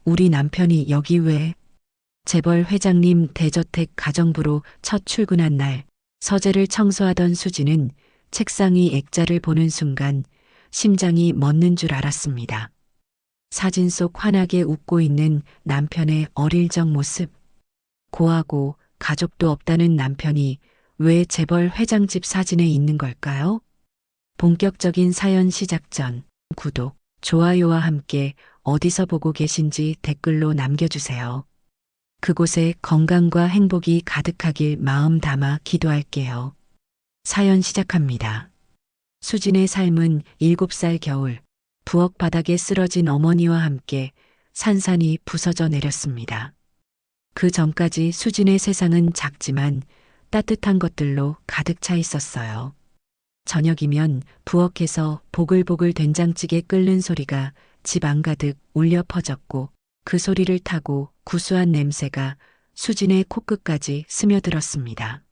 우리 남편이 여기 왜? 재벌 회장님 대저택 가정부로 첫 출근한 날, 서재를 청소하던 수지는 책상 위 액자를 보는 순간 심장이 멎는 줄 알았습니다. 사진 속 환하게 웃고 있는 남편의 어릴 적 모습. 고하고 가족도 없다는 남편이 왜 재벌 회장 집 사진에 있는 걸까요? 본격적인 사연 시작 전 구독, 좋아요와 함께 어디서 보고 계신지 댓글로 남겨주세요. 그곳에 건강과 행복이 가득하길 마음 담아 기도할게요. 사연 시작합니다. 수진의 삶은 7살 겨울, 부엌 바닥에 쓰러진 어머니와 함께 산산이 부서져 내렸습니다. 그 전까지 수진의 세상은 작지만 따뜻한 것들로 가득 차 있었어요. 저녁이면 부엌에서 보글보글 된장찌개 끓는 소리가 집 안가득 울려 퍼졌고 그 소리를 타고 구수한 냄새가 수진의 코끝까지 스며들었습니다.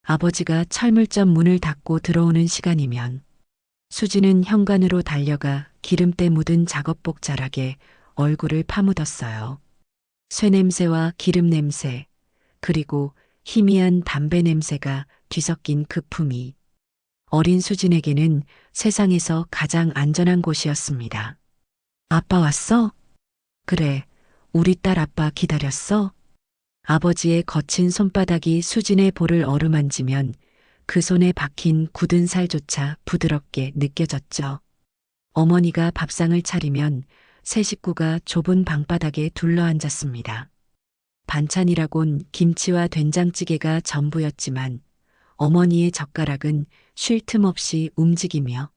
아버지가 철물점 문을 닫고 들어오는 시간이면 수진은 현관으로 달려가 기름때 묻은 작업복 자락에 얼굴을 파묻었어요. 쇠냄새와 기름 냄새, 그리고 희미한 담배 냄새가 뒤섞인 그 품이 어린 수진에게는 세상에서 가장 안전한 곳이었습니다. 아빠 왔어? 그래, 우리 딸 아빠 기다렸어? 아버지의 거친 손바닥이 수진의 볼을 어루만지면 그 손에 박힌 굳은 살조차 부드럽게 느껴졌죠. 어머니가 밥상을 차리면 세 식구가 좁은 방바닥에 둘러앉았습니다. 반찬이라곤 김치와 된장찌개가 전부였지만 어머니의 젓가락은 쉴 틈 없이 움직이며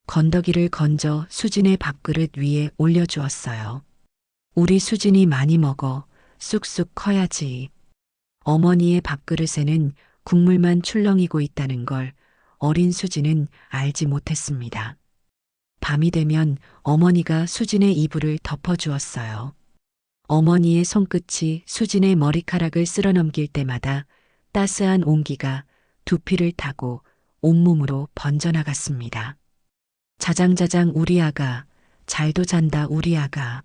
건더기를 건져 수진의 밥그릇 위에 올려주었어요. 우리 수진이 많이 먹어 쑥쑥 커야지. 어머니의 밥그릇에는 국물만 출렁이고 있다는 걸 어린 수진은 알지 못했습니다. 밤이 되면 어머니가 수진의 이불을 덮어주었어요. 어머니의 손끝이 수진의 머리카락을 쓸어넘길 때마다 따스한 온기가 두피를 타고 온몸으로 번져나갔습니다. 자장자장 우리 아가, 잘도 잔다 우리 아가.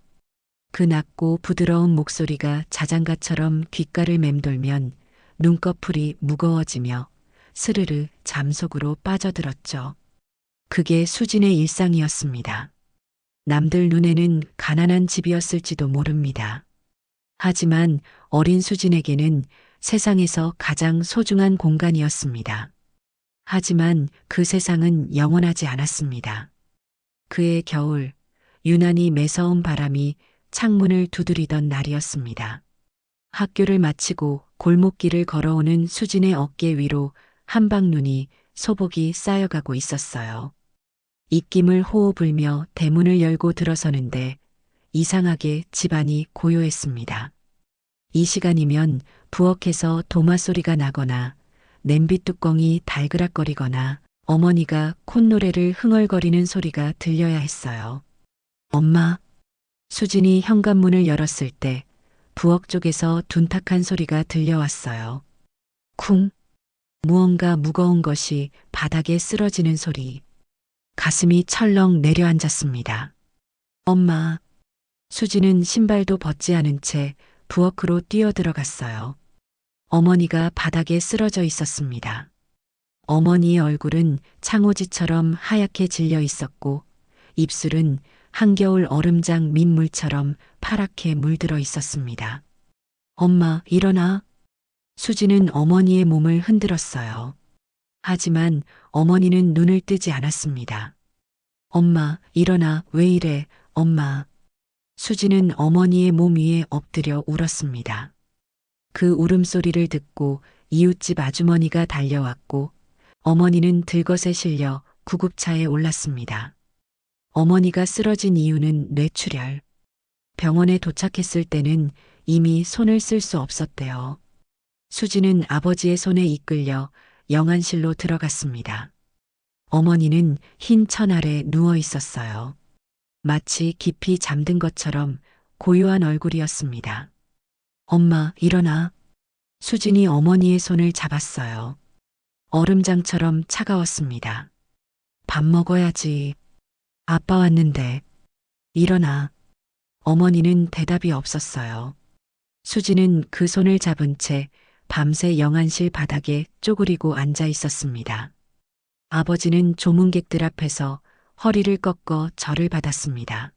그 낮고 부드러운 목소리가 자장가처럼 귓가를 맴돌면 눈꺼풀이 무거워지며 스르르 잠속으로 빠져들었죠. 그게 수진의 일상이었습니다. 남들 눈에는 가난한 집이었을지도 모릅니다. 하지만 어린 수진에게는 세상에서 가장 소중한 공간이었습니다. 하지만 그 세상은 영원하지 않았습니다. 그해 겨울, 유난히 매서운 바람이 창문을 두드리던 날이었습니다. 학교를 마치고 골목길을 걸어오는 수진의 어깨 위로 한방눈이 소복이 쌓여가고 있었어요. 입김을 호호 불며 대문을 열고 들어서는데 이상하게 집안이 고요했습니다. 이 시간이면 부엌에서 도마 소리가 나거나 냄비 뚜껑이 달그락거리거나 어머니가 콧노래를 흥얼거리는 소리가 들려야 했어요. 엄마, 수진이 현관문을 열었을 때 부엌 쪽에서 둔탁한 소리가 들려왔어요. 쿵, 무언가 무거운 것이 바닥에 쓰러지는 소리. 가슴이 철렁 내려앉았습니다. 엄마, 수지는 신발도 벗지 않은 채 부엌으로 뛰어들어갔어요. 어머니가 바닥에 쓰러져 있었습니다. 어머니의 얼굴은 창호지처럼 하얗게 질려 있었고 입술은 한겨울 얼음장 민물처럼 파랗게 물들어 있었습니다. 엄마, 일어나. 수지는 어머니의 몸을 흔들었어요. 하지만 어머니는 눈을 뜨지 않았습니다. 엄마, 일어나. 왜 이래, 엄마. 수지는 어머니의 몸 위에 엎드려 울었습니다. 그 울음소리를 듣고 이웃집 아주머니가 달려왔고 어머니는 들것에 실려 구급차에 올랐습니다. 어머니가 쓰러진 이유는 뇌출혈. 병원에 도착했을 때는 이미 손을 쓸 수 없었대요. 수지는 아버지의 손에 이끌려 영안실로 들어갔습니다. 어머니는 흰 천 아래 누워 있었어요. 마치 깊이 잠든 것처럼 고요한 얼굴이었습니다. 엄마, 일어나. 수진이 어머니의 손을 잡았어요. 얼음장처럼 차가웠습니다. 밥 먹어야지. 아빠 왔는데. 일어나. 어머니는 대답이 없었어요. 수지는 그 손을 잡은 채 밤새 영안실 바닥에 쪼그리고 앉아 있었습니다. 아버지는 조문객들 앞에서 허리를 꺾어 절을 받았습니다.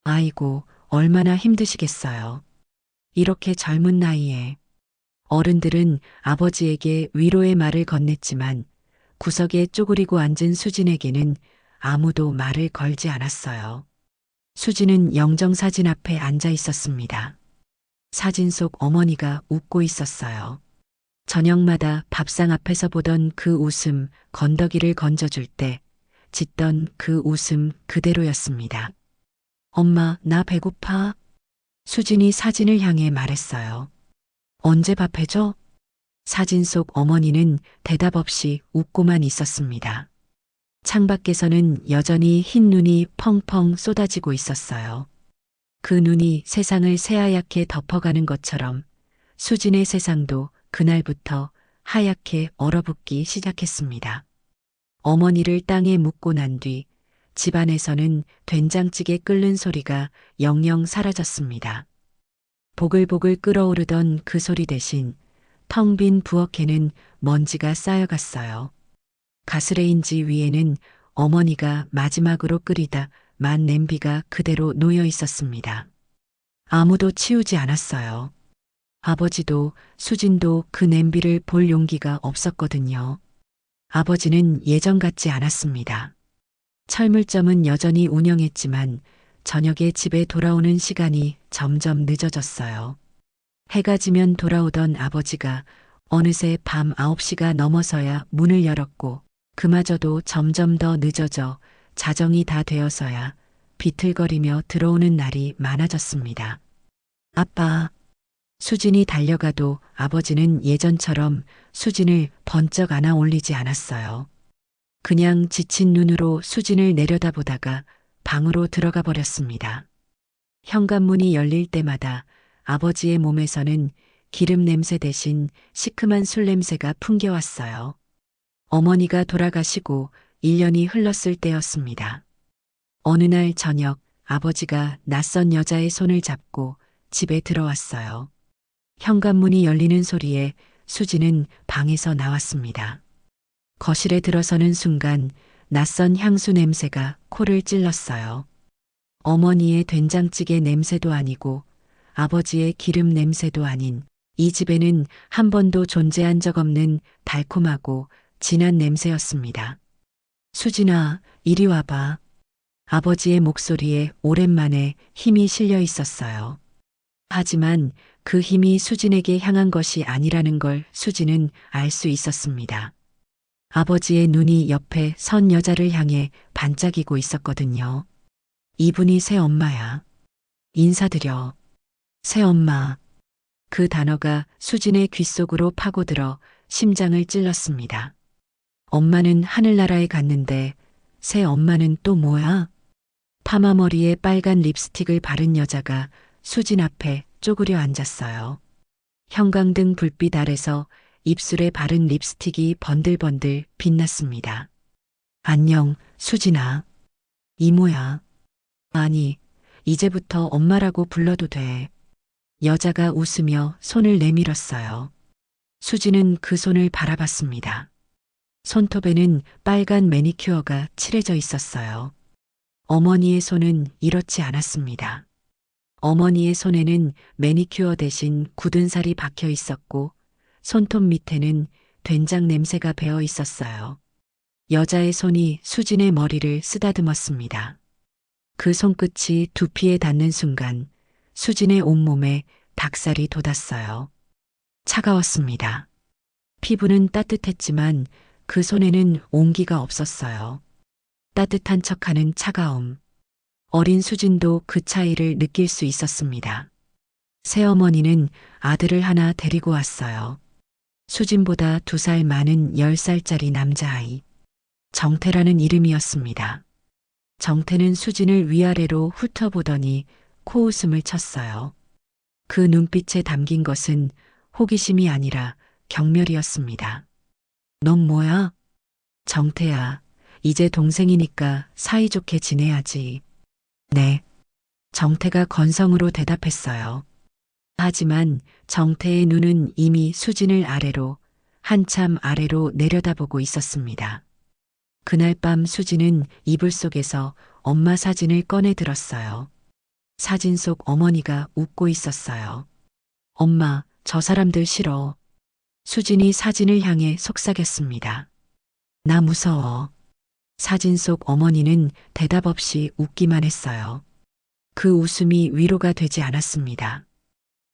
아이고, 얼마나 힘드시겠어요. 이렇게 젊은 나이에. 어른들은 아버지에게 위로의 말을 건넸지만 구석에 쪼그리고 앉은 수진에게는 아무도 말을 걸지 않았어요. 수진은 영정사진 앞에 앉아 있었습니다. 사진 속 어머니가 웃고 있었어요. 저녁마다 밥상 앞에서 보던 그 웃음, 건더기를 건져줄 때 짓던 그 웃음 그대로였습니다. 엄마, 나 배고파. 수진이 사진을 향해 말했어요. 언제 밥 해줘? 사진 속 어머니는 대답 없이 웃고만 있었습니다. 창밖에서는 여전히 흰 눈이 펑펑 쏟아지고 있었어요. 그 눈이 세상을 새하얗게 덮어가는 것처럼 수진의 세상도 그날부터 하얗게 얼어붙기 시작했습니다. 어머니를 땅에 묻고 난 뒤 집안에서는 된장찌개 끓는 소리가 영영 사라졌습니다. 보글보글 끓어오르던 그 소리 대신 텅 빈 부엌에는 먼지가 쌓여갔어요. 가스레인지 위에는 어머니가 마지막으로 끓이다 만 냄비가 그대로 놓여 있었습니다. 아무도 치우지 않았어요. 아버지도 수진도 그 냄비를 볼 용기가 없었거든요. 아버지는 예전 같지 않았습니다. 철물점은 여전히 운영했지만 저녁에 집에 돌아오는 시간이 점점 늦어졌어요. 해가 지면 돌아오던 아버지가 어느새 밤 9시가 넘어서야 문을 열었고 그마저도 점점 더 늦어져 자정이 다 되어서야 비틀거리며 들어오는 날이 많아졌습니다. 아빠. 수진이 달려가도 아버지는 예전처럼 수진을 번쩍 안아 올리지 않았어요. 그냥 지친 눈으로 수진을 내려다보다가 방으로 들어가 버렸습니다. 현관문이 열릴 때마다 아버지의 몸에서는 기름 냄새 대신 시큼한 술 냄새가 풍겨왔어요. 어머니가 돌아가시고 1년이 흘렀을 때였습니다. 어느 날 저녁 아버지가 낯선 여자의 손을 잡고 집에 들어왔어요. 현관문이 열리는 소리에 수지는 방에서 나왔습니다. 거실에 들어서는 순간 낯선 향수 냄새가 코를 찔렀어요. 어머니의 된장찌개 냄새도 아니고 아버지의 기름 냄새도 아닌 이 집에는 한 번도 존재한 적 없는 달콤하고 진한 냄새였습니다. 수진아, 이리 와봐. 아버지의 목소리에 오랜만에 힘이 실려 있었어요. 하지만 그 힘이 수진에게 향한 것이 아니라는 걸 수진은 알 수 있었습니다. 아버지의 눈이 옆에 선 여자를 향해 반짝이고 있었거든요. 이분이 새엄마야. 인사드려. 새엄마. 그 단어가 수진의 귓속으로 파고들어 심장을 찔렀습니다. 엄마는 하늘나라에 갔는데 새엄마는 또 뭐야? 파마머리에 빨간 립스틱을 바른 여자가 수진 앞에 쪼그려 앉았어요. 형광등 불빛 아래서 입술에 바른 립스틱이 번들번들 빛났습니다. 안녕, 수진아. 이모야. 아니, 이제부터 엄마라고 불러도 돼. 여자가 웃으며 손을 내밀었어요. 수진은 그 손을 바라봤습니다. 손톱에는 빨간 매니큐어가 칠해져 있었어요. 어머니의 손은 이렇지 않았습니다. 어머니의 손에는 매니큐어 대신 굳은 살이 박혀 있었고 손톱 밑에는 된장 냄새가 배어 있었어요. 여자의 손이 수진의 머리를 쓰다듬었습니다. 그 손끝이 두피에 닿는 순간 수진의 온몸에 닭살이 돋았어요. 차가웠습니다. 피부는 따뜻했지만 그 손에는 온기가 없었어요. 따뜻한 척하는 차가움. 어린 수진도 그 차이를 느낄 수 있었습니다. 새어머니는 아들을 하나 데리고 왔어요. 수진보다 2살 많은 10살짜리 남자아이. 정태라는 이름이었습니다. 정태는 수진을 위아래로 훑어보더니 코웃음을 쳤어요. 그 눈빛에 담긴 것은 호기심이 아니라 경멸이었습니다. 넌 뭐야? 정태야, 이제 동생이니까 사이좋게 지내야지. 네. 정태가 건성으로 대답했어요. 하지만 정태의 눈은 이미 수진을 아래로, 한참 아래로 내려다보고 있었습니다. 그날 밤 수진은 이불 속에서 엄마 사진을 꺼내 들었어요. 사진 속 어머니가 웃고 있었어요. 엄마, 저 사람들 싫어. 수진이 사진을 향해 속삭였습니다. 나 무서워. 사진 속 어머니는 대답 없이 웃기만 했어요. 그 웃음이 위로가 되지 않았습니다.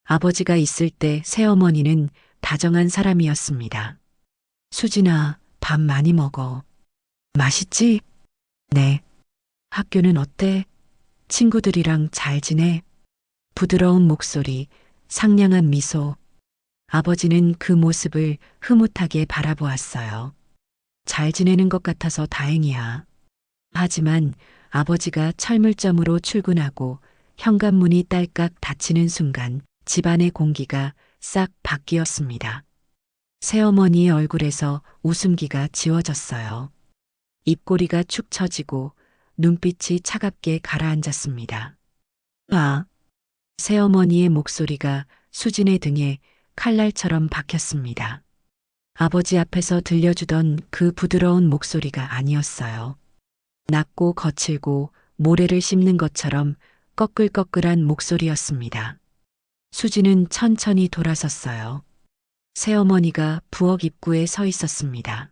아버지가 있을 때 새어머니는 다정한 사람이었습니다. 수진아, 밥 많이 먹어. 맛있지? 네. 학교는 어때? 친구들이랑 잘 지내? 부드러운 목소리, 상냥한 미소. 아버지는 그 모습을 흐뭇하게 바라보았어요. 잘 지내는 것 같아서 다행이야. 하지만 아버지가 철물점으로 출근하고 현관문이 딸깍 닫히는 순간 집안의 공기가 싹 바뀌었습니다. 새어머니의 얼굴에서 웃음기가 지워졌어요. 입꼬리가 축 처지고 눈빛이 차갑게 가라앉았습니다. 아! 새어머니의 목소리가 수진의 등에 칼날처럼 박혔습니다. 아버지 앞에서 들려주던 그 부드러운 목소리가 아니었어요. 낮고 거칠고 모래를 씹는 것처럼 꺼끌꺼끌한 목소리였습니다. 수진은 천천히 돌아섰어요. 새어머니가 부엌 입구에 서 있었습니다.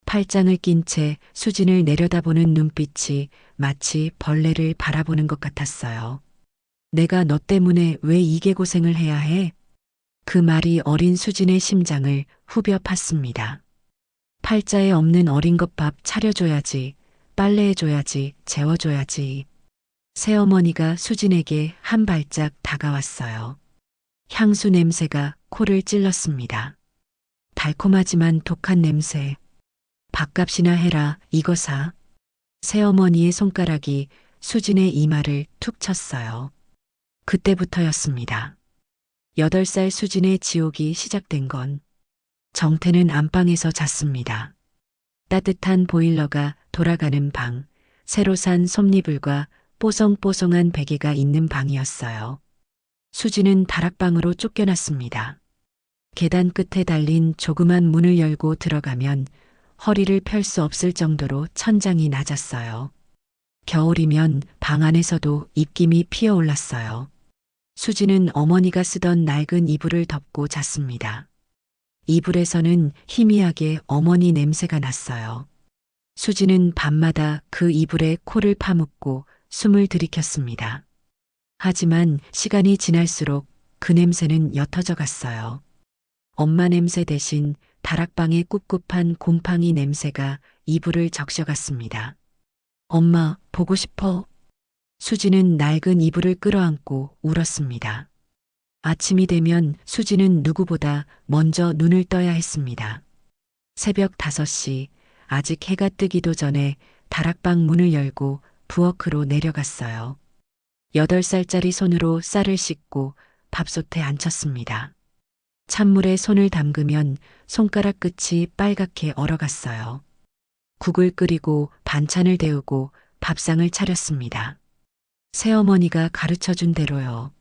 팔짱을 낀 채 수진을 내려다보는 눈빛이 마치 벌레를 바라보는 것 같았어요. 내가 너 때문에 왜 이게 고생을 해야 해? 그 말이 어린 수진의 심장을 후벼 팠습니다. 팔자에 없는 어린 것 밥 차려줘야지, 빨래해줘야지, 재워줘야지. 새어머니가 수진에게 한 발짝 다가왔어요. 향수 냄새가 코를 찔렀습니다. 달콤하지만 독한 냄새. 밥값이나 해라, 이거 사. 새어머니의 손가락이 수진의 이마를 툭 쳤어요. 그때부터였습니다. 8살 수진의 지옥이 시작된 건 정태는 안방에서 잤습니다. 따뜻한 보일러가 돌아가는 방, 새로 산 솜니불과 뽀송뽀송한 베개가 있는 방이었어요. 수진은 다락방으로 쫓겨났습니다. 계단 끝에 달린 조그만 문을 열고 들어가면 허리를 펼 수 없을 정도로 천장이 낮았어요. 겨울이면 방 안에서도 입김이 피어올랐어요. 수진은 어머니가 쓰던 낡은 이불을 덮고 잤습니다. 이불에서는 희미하게 어머니 냄새가 났어요. 수진은 밤마다 그 이불에 코를 파묻고 숨을 들이켰습니다. 하지만 시간이 지날수록 그 냄새는 옅어져 갔어요. 엄마 냄새 대신 다락방의 꿉꿉한 곰팡이 냄새가 이불을 적셔갔습니다. 엄마, 보고 싶어. 수진은 낡은 이불을 끌어안고 울었습니다. 아침이 되면 수진은 누구보다 먼저 눈을 떠야 했습니다. 새벽 5시, 아직 해가 뜨기도 전에 다락방 문을 열고 부엌으로 내려갔어요. 8살짜리 손으로 쌀을 씻고 밥솥에 앉혔습니다. 찬물에 손을 담그면 손가락 끝이 빨갛게 얼어갔어요. 국을 끓이고 반찬을 데우고 밥상을 차렸습니다. 새어머니가 가르쳐준 대로요.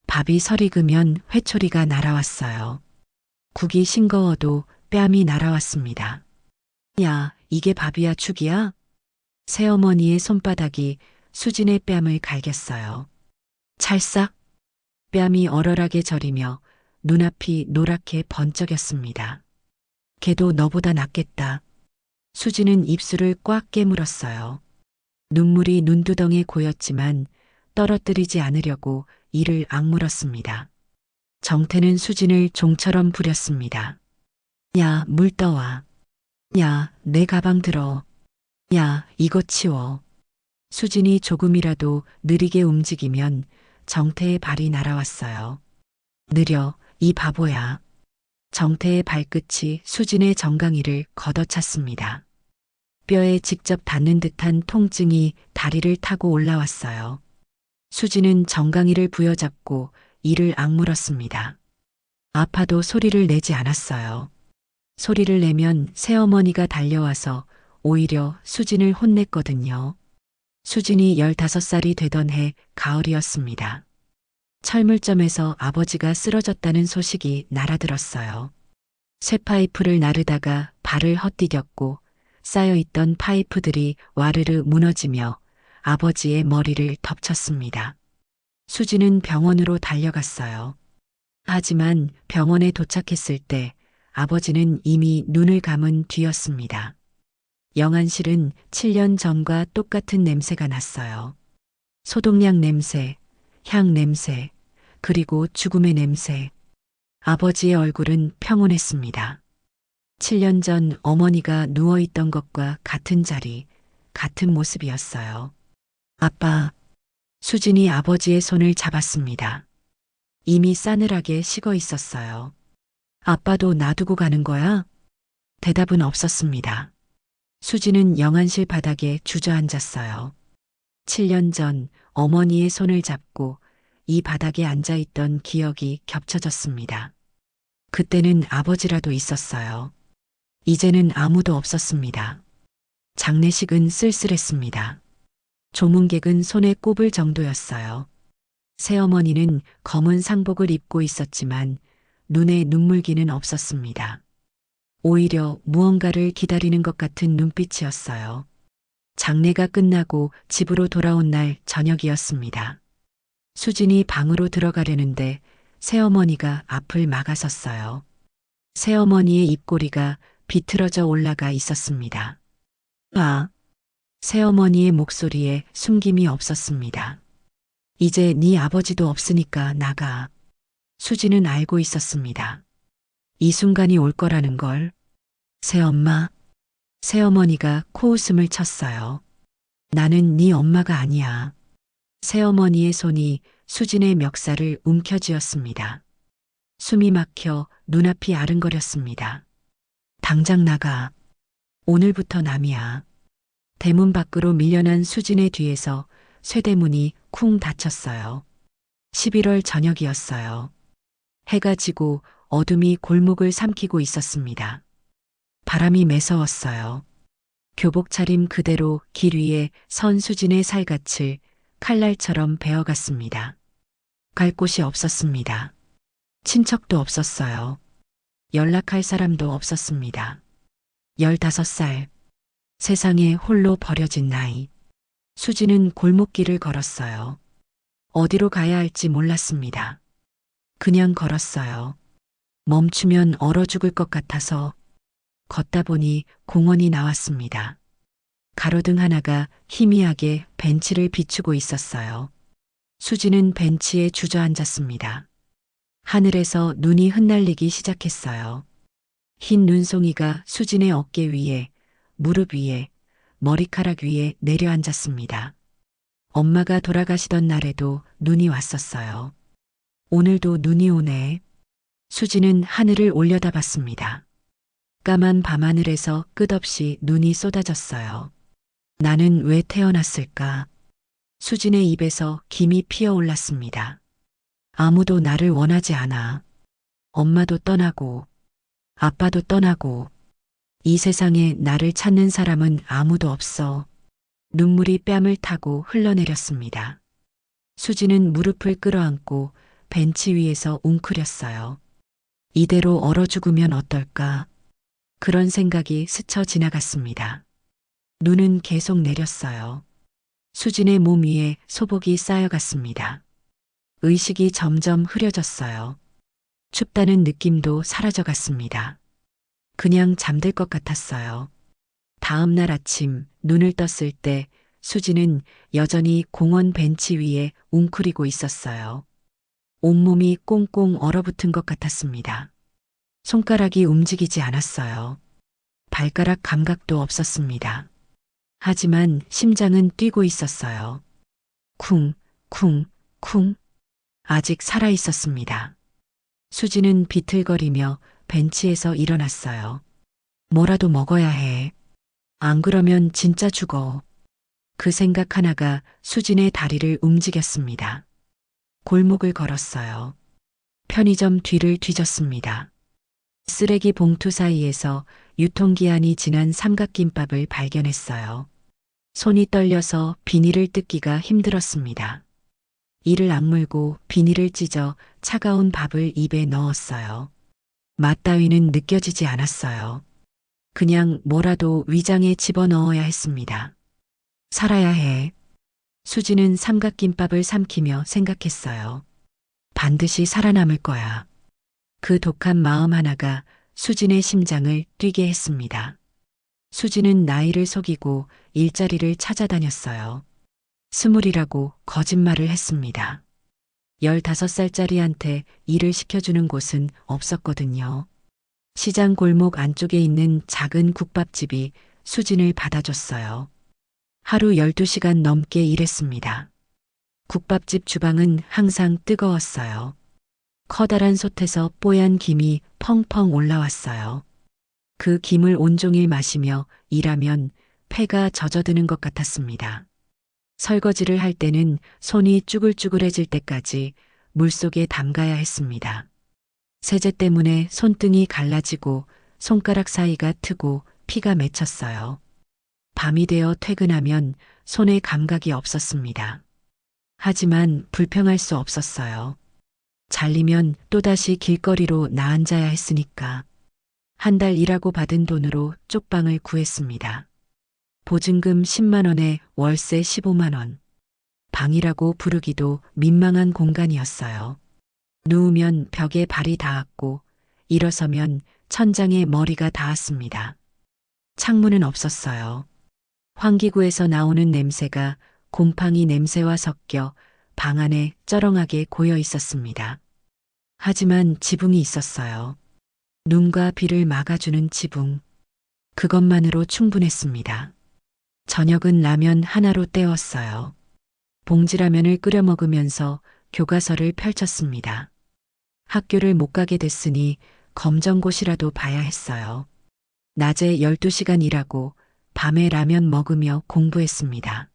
밥이 설익으면 회초리가 날아왔어요. 국이 싱거워도 뺨이 날아왔습니다. 야, 이게 밥이야 죽이야? 새어머니의 손바닥이 수진의 뺨을 갈겼어요. 찰싹 뺨이 얼얼하게 저리며 눈앞이 노랗게 번쩍였습니다. 걔도 너보다 낫겠다. 수진은 입술을 꽉 깨물었어요. 눈물이 눈두덩에 고였지만 떨어뜨리지 않으려고 이를 악물었습니다. 정태는 수진을 종처럼 부렸습니다. 야, 물 떠와. 야, 내 가방 들어. 야, 이거 치워. 수진이 조금이라도 느리게 움직이면 정태의 발이 날아왔어요. 느려, 이 바보야. 정태의 발끝이 수진의 정강이를 걷어찼습니다. 뼈에 직접 닿는 듯한 통증이 다리를 타고 올라왔어요. 수진은 정강이를 부여잡고 이를 악물었습니다. 아파도 소리를 내지 않았어요. 소리를 내면 새어머니가 달려와서 오히려 수진을 혼냈거든요. 수진이 15살이 되던 해 가을이었습니다. 철물점에서 아버지가 쓰러졌다는 소식이 날아들었어요. 쇠파이프를 나르다가 발을 헛디뎠고 쌓여있던 파이프들이 와르르 무너지며 아버지의 머리를 덮쳤습니다. 수지는 병원으로 달려갔어요. 하지만 병원에 도착했을 때 아버지는 이미 눈을 감은 뒤였습니다. 영안실은 7년 전과 똑같은 냄새가 났어요. 소독약 냄새, 향 냄새, 그리고 죽음의 냄새. 아버지의 얼굴은 평온했습니다. 7년 전 어머니가 누워있던 것과 같은 자리, 같은 모습이었어요. 아빠, 수진이 아버지의 손을 잡았습니다. 이미 싸늘하게 식어 있었어요. 아빠도 놔두고 가는 거야? 대답은 없었습니다. 수진은 영안실 바닥에 주저앉았어요. 7년 전 어머니의 손을 잡고 이 바닥에 앉아있던 기억이 겹쳐졌습니다. 그때는 아버지라도 있었어요. 이제는 아무도 없었습니다. 장례식은 쓸쓸했습니다. 조문객은 손에 꼽을 정도였어요. 새어머니는 검은 상복을 입고 있었지만 눈에 눈물기는 없었습니다. 오히려 무언가를 기다리는 것 같은 눈빛이었어요. 장례가 끝나고 집으로 돌아온 날 저녁이었습니다. 수진이 방으로 들어가려는데 새어머니가 앞을 막아섰어요. 새어머니의 입꼬리가 비틀어져 올라가 있었습니다. 아, 새어머니의 목소리에 숨김이 없었습니다. 이제 네 아버지도 없으니까 나가. 수지는 알고 있었습니다. 이 순간이 올 거라는 걸. 새엄마, 새어머니가 코웃음을 쳤어요. 나는 네 엄마가 아니야. 새어머니의 손이 수진의 멱살을 움켜쥐었습니다. 숨이 막혀 눈앞이 아른거렸습니다. 당장 나가. 오늘부터 남이야. 대문 밖으로 밀려난 수진의 뒤에서 쇠대문이 쿵 닫혔어요. 11월 저녁이었어요. 해가 지고 어둠이 골목을 삼키고 있었습니다. 바람이 매서웠어요. 교복 차림 그대로 길 위에 선 수진의 살갗을 칼날처럼 베어갔습니다. 갈 곳이 없었습니다. 친척도 없었어요. 연락할 사람도 없었습니다. 15살. 세상에 홀로 버려진 나이. 수지는 골목길을 걸었어요. 어디로 가야 할지 몰랐습니다. 그냥 걸었어요. 멈추면 얼어 죽을 것 같아서 걷다 보니 공원이 나왔습니다. 가로등 하나가 희미하게 벤치를 비추고 있었어요. 수지는 벤치에 주저앉았습니다. 하늘에서 눈이 흩날리기 시작했어요. 흰 눈송이가 수진의 어깨 위에, 무릎 위에, 머리카락 위에 내려앉았습니다. 엄마가 돌아가시던 날에도 눈이 왔었어요. 오늘도 눈이 오네. 수지는 하늘을 올려다봤습니다. 까만 밤하늘에서 끝없이 눈이 쏟아졌어요. 나는 왜 태어났을까? 수진의 입에서 김이 피어올랐습니다. 아무도 나를 원하지 않아. 엄마도 떠나고, 아빠도 떠나고, 이 세상에 나를 찾는 사람은 아무도 없어. 눈물이 뺨을 타고 흘러내렸습니다. 수지는 무릎을 끌어안고 벤치 위에서 웅크렸어요. 이대로 얼어 죽으면 어떨까? 그런 생각이 스쳐 지나갔습니다. 눈은 계속 내렸어요. 수진의 몸 위에 소복이 쌓여갔습니다. 의식이 점점 흐려졌어요. 춥다는 느낌도 사라져갔습니다. 그냥 잠들 것 같았어요. 다음 날 아침 눈을 떴을 때 수지는 여전히 공원 벤치 위에 웅크리고 있었어요. 온몸이 꽁꽁 얼어붙은 것 같았습니다. 손가락이 움직이지 않았어요. 발가락 감각도 없었습니다. 하지만 심장은 뛰고 있었어요. 쿵, 쿵, 쿵. 아직 살아 있었습니다. 수지는 비틀거리며 벤치에서 일어났어요. 뭐라도 먹어야 해. 안 그러면 진짜 죽어. 그 생각 하나가 수진의 다리를 움직였습니다. 골목을 걸었어요. 편의점 뒤를 뒤졌습니다. 쓰레기 봉투 사이에서 유통기한이 지난 삼각김밥을 발견했어요. 손이 떨려서 비닐을 뜯기가 힘들었습니다. 이를 악물고 비닐을 찢어 차가운 밥을 입에 넣었어요. 맛 따위는 느껴지지 않았어요. 그냥 뭐라도 위장에 집어넣어야 했습니다. 살아야 해. 수지는 삼각김밥을 삼키며 생각했어요. 반드시 살아남을 거야. 그 독한 마음 하나가 수진의 심장을 뛰게 했습니다. 수진은 나이를 속이고 일자리를 찾아다녔어요. 스물이라고 거짓말을 했습니다. 15살짜리한테 일을 시켜주는 곳은 없었거든요. 시장 골목 안쪽에 있는 작은 국밥집이 수진을 받아줬어요. 하루 12시간 넘게 일했습니다. 국밥집 주방은 항상 뜨거웠어요. 커다란 솥에서 뽀얀 김이 펑펑 올라왔어요. 그 김을 온종일 마시며 일하면 폐가 젖어드는 것 같았습니다. 설거지를 할 때는 손이 쭈글쭈글해질 때까지 물속에 담가야 했습니다. 세제 때문에 손등이 갈라지고 손가락 사이가 트고 피가 맺혔어요. 밤이 되어 퇴근하면 손에 감각이 없었습니다. 하지만 불평할 수 없었어요. 잘리면 또다시 길거리로 나앉아야 했으니까. 한 달 일하고 받은 돈으로 쪽방을 구했습니다. 보증금 10만 원에 월세 15만 원. 방이라고 부르기도 민망한 공간이었어요. 누우면 벽에 발이 닿았고 일어서면 천장에 머리가 닿았습니다. 창문은 없었어요. 환기구에서 나오는 냄새가 곰팡이 냄새와 섞여 방 안에 쩌렁하게 고여 있었습니다. 하지만 지붕이 있었어요. 눈과 비를 막아주는 지붕. 그것만으로 충분했습니다. 저녁은 라면 하나로 때웠어요. 봉지라면을 끓여 먹으면서 교과서를 펼쳤습니다. 학교를 못 가게 됐으니 검정고시라도 봐야 했어요. 낮에 12시간 일하고 밤에 라면 먹으며 공부했습니다.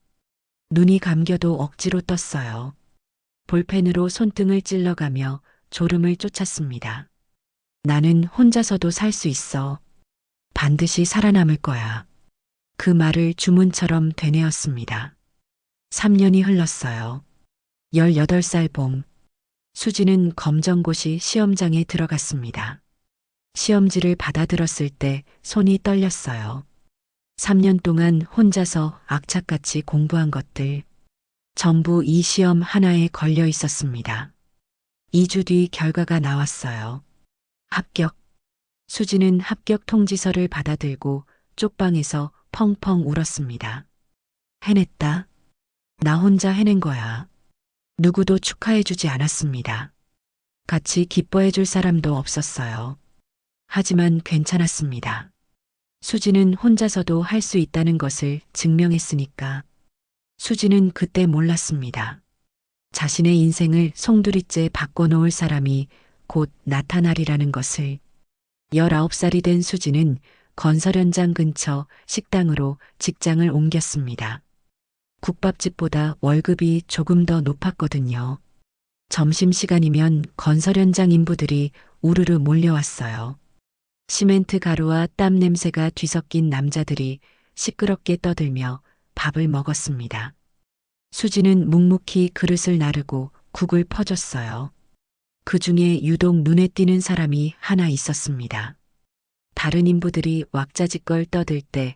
눈이 감겨도 억지로 떴어요. 볼펜으로 손등을 찔러가며 졸음을 쫓았습니다. 나는 혼자서도 살 수 있어. 반드시 살아남을 거야. 그 말을 주문처럼 되뇌었습니다. 3년이 흘렀어요. 18살 봄, 수지는 검정고시 시험장에 들어갔습니다. 시험지를 받아들었을 때 손이 떨렸어요. 3년 동안 혼자서 악착같이 공부한 것들, 전부 이 시험 하나에 걸려 있었습니다. 2주 뒤 결과가 나왔어요. 합격. 수지는 합격 통지서를 받아들고 쪽방에서 펑펑 울었습니다. 해냈다. 나 혼자 해낸 거야. 누구도 축하해주지 않았습니다. 같이 기뻐해줄 사람도 없었어요. 하지만 괜찮았습니다. 수지는 혼자서도 할 수 있다는 것을 증명했으니까. 수지는 그때 몰랐습니다. 자신의 인생을 송두리째 바꿔놓을 사람이 곧 나타나리라는 것을. 19살이 된 수지는 건설 현장 근처 식당으로 직장을 옮겼습니다. 국밥집보다 월급이 조금 더 높았거든요. 점심시간이면 건설 현장 인부들이 우르르 몰려왔어요. 시멘트 가루와 땀 냄새가 뒤섞인 남자들이 시끄럽게 떠들며 밥을 먹었습니다. 수지는 묵묵히 그릇을 나르고 국을 퍼줬어요. 그 중에 유독 눈에 띄는 사람이 하나 있었습니다. 다른 인부들이 왁자지껄 떠들 때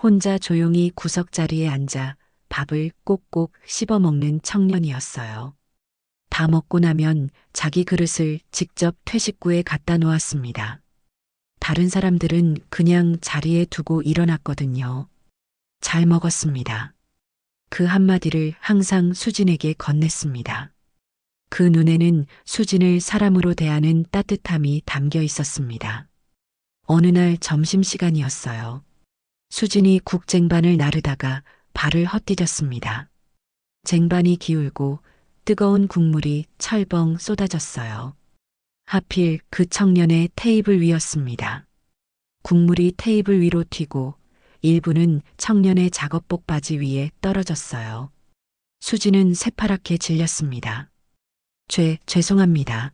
혼자 조용히 구석자리에 앉아 밥을 꼭꼭 씹어먹는 청년이었어요. 다 먹고 나면 자기 그릇을 직접 퇴식구에 갖다 놓았습니다. 다른 사람들은 그냥 자리에 두고 일어났거든요. 잘 먹었습니다. 그 한마디를 항상 수진에게 건넸습니다. 그 눈에는 수진을 사람으로 대하는 따뜻함이 담겨 있었습니다. 어느 날 점심시간이었어요. 수진이 국쟁반을 나르다가 발을 헛디뎠습니다. 쟁반이 기울고 뜨거운 국물이 철벙 쏟아졌어요. 하필 그 청년의 테이블 위였습니다. 국물이 테이블 위로 튀고 일부는 청년의 작업복 바지 위에 떨어졌어요. 수지는 새파랗게 질렸습니다. 죄송합니다.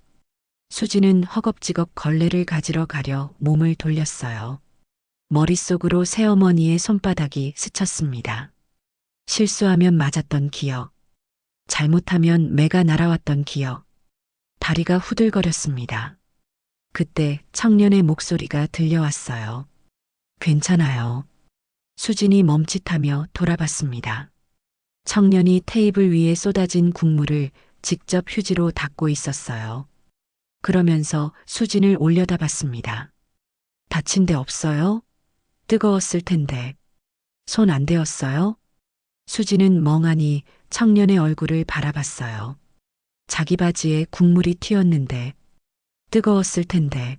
수지는 허겁지겁 걸레를 가지러 가려 몸을 돌렸어요. 머릿속으로 새어머니의 손바닥이 스쳤습니다. 실수하면 맞았던 기억. 잘못하면 매가 날아왔던 기억. 다리가 후들거렸습니다. 그때 청년의 목소리가 들려왔어요. 괜찮아요. 수진이 멈칫하며 돌아봤습니다. 청년이 테이블 위에 쏟아진 국물을 직접 휴지로 닦고 있었어요. 그러면서 수진을 올려다봤습니다. 다친 데 없어요? 뜨거웠을 텐데. 손 안 대었어요? 수진은 멍하니 청년의 얼굴을 바라봤어요. 자기 바지에 국물이 튀었는데, 뜨거웠을 텐데.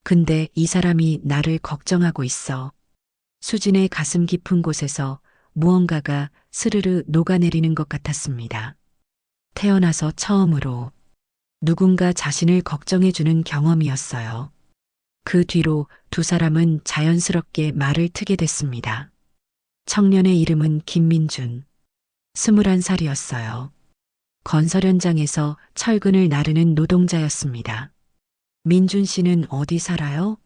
근데 이 사람이 나를 걱정하고 있어. 수진의 가슴 깊은 곳에서 무언가가 스르르 녹아내리는 것 같았습니다. 태어나서 처음으로 누군가 자신을 걱정해주는 경험이었어요. 그 뒤로 두 사람은 자연스럽게 말을 트게 됐습니다. 청년의 이름은 김민준. 21살이었어요. 건설 현장에서 철근을 나르는 노동자였습니다. 민준 씨는 어디 살아요?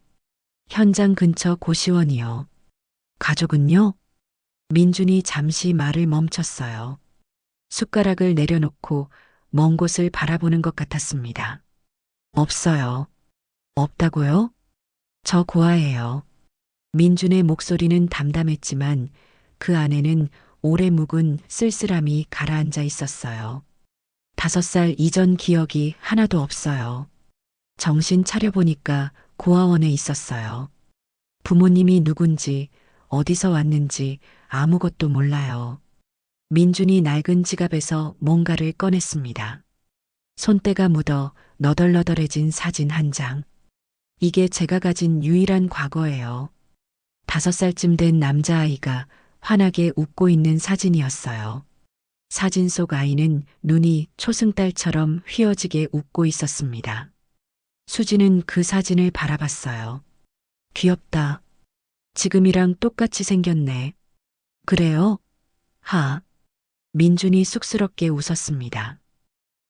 현장 근처 고시원이요. 가족은요? 민준이 잠시 말을 멈췄어요. 숟가락을 내려놓고 먼 곳을 바라보는 것 같았습니다. 없어요. 없다고요? 저 고아예요. 민준의 목소리는 담담했지만 그 안에는 오래 묵은 쓸쓸함이 가라앉아 있었어요. 5살 이전 기억이 하나도 없어요. 정신 차려보니까 고아원에 있었어요. 부모님이 누군지, 어디서 왔는지 아무것도 몰라요. 민준이 낡은 지갑에서 뭔가를 꺼냈습니다. 손때가 묻어 너덜너덜해진 사진 한 장. 이게 제가 가진 유일한 과거예요. 5살쯤 된 남자아이가 환하게 웃고 있는 사진이었어요. 사진 속 아이는 눈이 초승달처럼 휘어지게 웃고 있었습니다. 수지는 그 사진을 바라봤어요. 귀엽다. 지금이랑 똑같이 생겼네. 그래요? 하. 민준이 쑥스럽게 웃었습니다.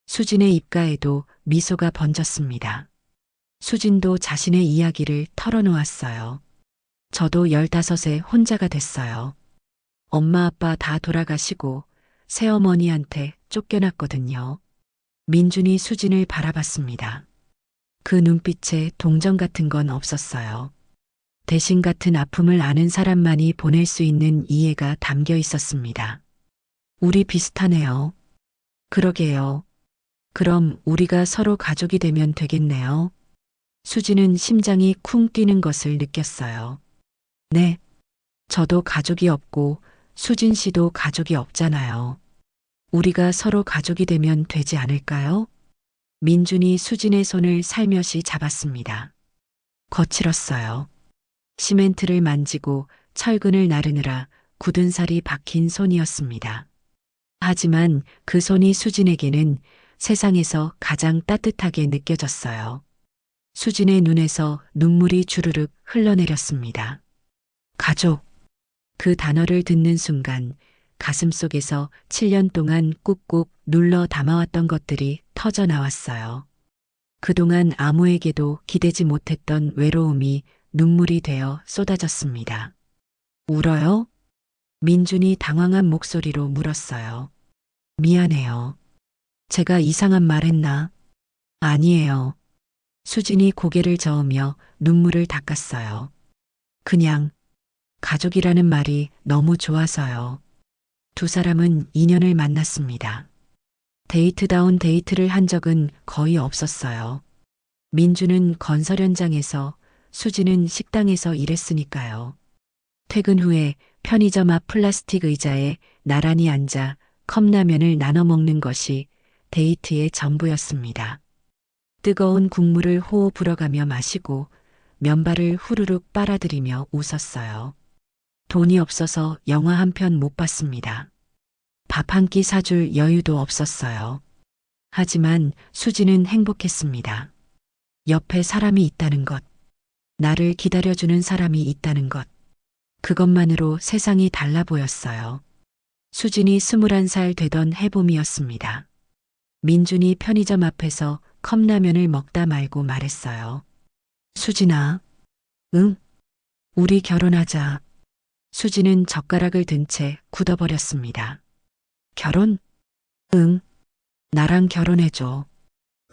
수진의 입가에도 미소가 번졌습니다. 수진도 자신의 이야기를 털어놓았어요. 저도 15에 혼자가 됐어요. 엄마 아빠 다 돌아가시고 새어머니한테 쫓겨났거든요. 민준이 수진을 바라봤습니다. 그 눈빛에 동정 같은 건 없었어요. 대신 같은 아픔을 아는 사람만이 보낼 수 있는 이해가 담겨 있었습니다. 우리 비슷하네요. 그러게요. 그럼 우리가 서로 가족이 되면 되겠네요. 수지는 심장이 쿵 뛰는 것을 느꼈어요. 네. 저도 가족이 없고 수진 씨도 가족이 없잖아요. 우리가 서로 가족이 되면 되지 않을까요? 민준이 수진의 손을 살며시 잡았습니다. 거칠었어요. 시멘트를 만지고 철근을 나르느라 굳은 살이 박힌 손이었습니다. 하지만 그 손이 수진에게는 세상에서 가장 따뜻하게 느껴졌어요. 수진의 눈에서 눈물이 주르륵 흘러내렸습니다. 가족. 그 단어를 듣는 순간 가슴 속에서 7년 동안 꾹꾹 눌러 담아왔던 것들이 터져 나왔어요. 그동안 아무에게도 기대지 못했던 외로움이 눈물이 되어 쏟아졌습니다. 울어요? 민준이 당황한 목소리로 물었어요. 미안해요. 제가 이상한 말 했나? 아니에요. 수진이 고개를 저으며 눈물을 닦았어요. 그냥 가족이라는 말이 너무 좋아서요. 두 사람은 인연을 만났습니다. 데이트다운 데이트를 한 적은 거의 없었어요. 민주는 건설 현장에서, 수지는 식당에서 일했으니까요. 퇴근 후에 편의점 앞 플라스틱 의자에 나란히 앉아 컵라면을 나눠 먹는 것이 데이트의 전부였습니다. 뜨거운 국물을 호호 불어가며 마시고 면발을 후루룩 빨아들이며 웃었어요. 돈이 없어서 영화 한 편 못 봤습니다. 밥 한 끼 사줄 여유도 없었어요. 하지만 수지는 행복했습니다. 옆에 사람이 있다는 것, 나를 기다려주는 사람이 있다는 것, 그것만으로 세상이 달라 보였어요. 수진이 21살 되던 해봄이었습니다. 민준이 편의점 앞에서 컵라면을 먹다 말고 말했어요. 수진아, 응? 우리 결혼하자. 수지는 젓가락을 든 채 굳어버렸습니다. 결혼? 응, 나랑 결혼해줘.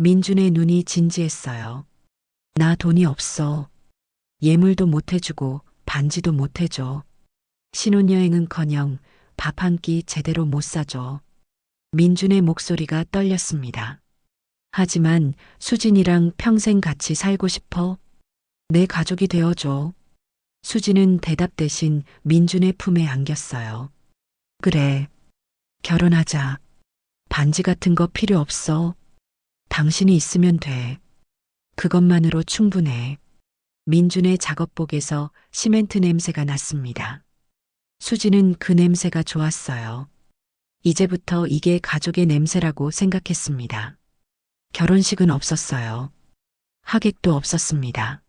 민준의 눈이 진지했어요. 나 돈이 없어. 예물도 못 해주고 반지도 못 해줘. 신혼여행은커녕 밥 한 끼 제대로 못 사줘. 민준의 목소리가 떨렸습니다. 하지만 수진이랑 평생 같이 살고 싶어. 내 가족이 되어줘. 수진은 대답 대신 민준의 품에 안겼어요. 그래, 결혼하자. 반지 같은 거 필요 없어. 당신이 있으면 돼. 그것만으로 충분해. 민준의 작업복에서 시멘트 냄새가 났습니다. 수지는 그 냄새가 좋았어요. 이제부터 이게 가족의 냄새라고 생각했습니다. 결혼식은 없었어요. 하객도 없었습니다.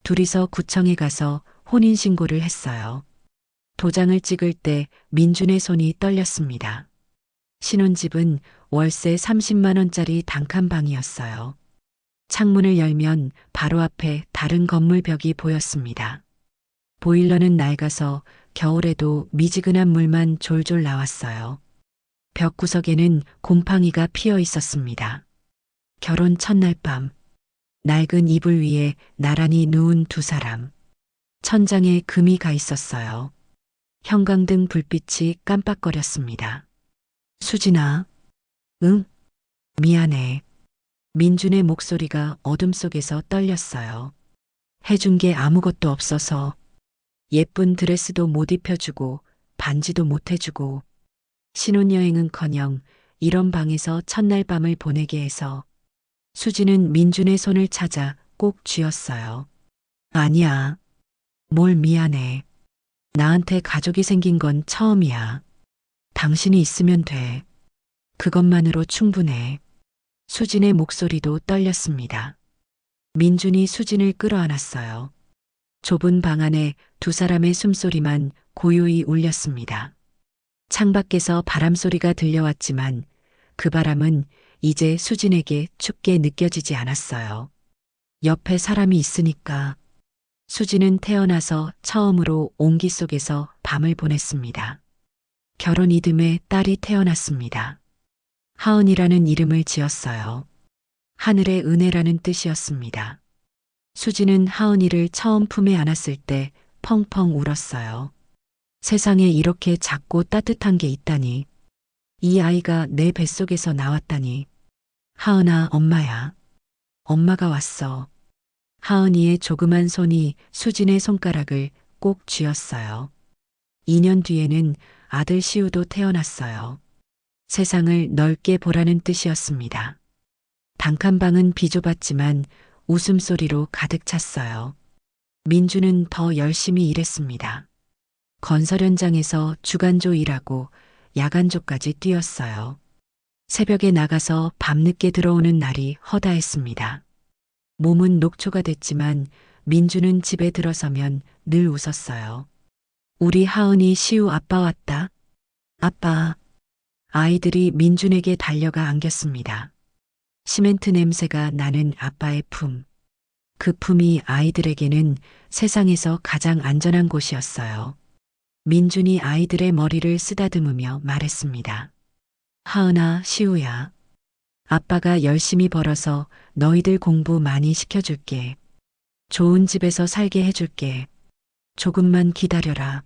둘이서 구청에 가서 혼인신고를 했어요. 도장을 찍을 때 민준의 손이 떨렸습니다. 신혼집은 월세 30만 원짜리 단칸방이었어요. 창문을 열면 바로 앞에 다른 건물 벽이 보였습니다. 보일러는 낡아서 겨울에도 미지근한 물만 졸졸 나왔어요. 벽 구석에는 곰팡이가 피어 있었습니다. 결혼 첫날 밤, 낡은 이불 위에 나란히 누운 두 사람. 천장에 금이 가 있었어요. 형광등 불빛이 깜빡거렸습니다. 수진아, 응? 미안해. 민준의 목소리가 어둠 속에서 떨렸어요. 해준 게 아무것도 없어서 예쁜 드레스도 못 입혀주고 반지도 못 해주고 신혼여행은커녕 이런 방에서 첫날 밤을 보내게 해서 수지는 민준의 손을 찾아 꼭 쥐었어요. 아니야. 뭘 미안해. 나한테 가족이 생긴 건 처음이야. 당신이 있으면 돼. 그것만으로 충분해. 수진의 목소리도 떨렸습니다. 민준이 수진을 끌어안았어요. 좁은 방 안에 두 사람의 숨소리만 고요히 울렸습니다. 창밖에서 바람소리가 들려왔지만 그 바람은 이제 수진에게 춥게 느껴지지 않았어요. 옆에 사람이 있으니까. 수진은 태어나서 처음으로 온기 속에서 밤을 보냈습니다. 결혼 이듬해 딸이 태어났습니다. 하은이라는 이름을 지었어요. 하늘의 은혜라는 뜻이었습니다. 수지는 하은이를 처음 품에 안았을 때 펑펑 울었어요. 세상에 이렇게 작고 따뜻한 게 있다니. 이 아이가 내 뱃속에서 나왔다니. 하은아, 엄마야. 엄마가 왔어. 하은이의 조그만 손이 수진의 손가락을 꼭 쥐었어요. 2년 뒤에는 아들 시우도 태어났어요. 세상을 넓게 보라는 뜻이었습니다. 단칸방은 비좁았지만 웃음소리로 가득 찼어요. 민주는 더 열심히 일했습니다. 건설 현장에서 주간조 일하고 야간조까지 뛰었어요. 새벽에 나가서 밤늦게 들어오는 날이 허다했습니다. 몸은 녹초가 됐지만 민주는 집에 들어서면 늘 웃었어요. 우리 하은이 시우 아빠 왔다. 아빠. 아이들이 민준에게 달려가 안겼습니다. 시멘트 냄새가 나는 아빠의 품. 그 품이 아이들에게는 세상에서 가장 안전한 곳이었어요. 민준이 아이들의 머리를 쓰다듬으며 말했습니다. 하은아, 시우야. 아빠가 열심히 벌어서 너희들 공부 많이 시켜줄게. 좋은 집에서 살게 해줄게. 조금만 기다려라.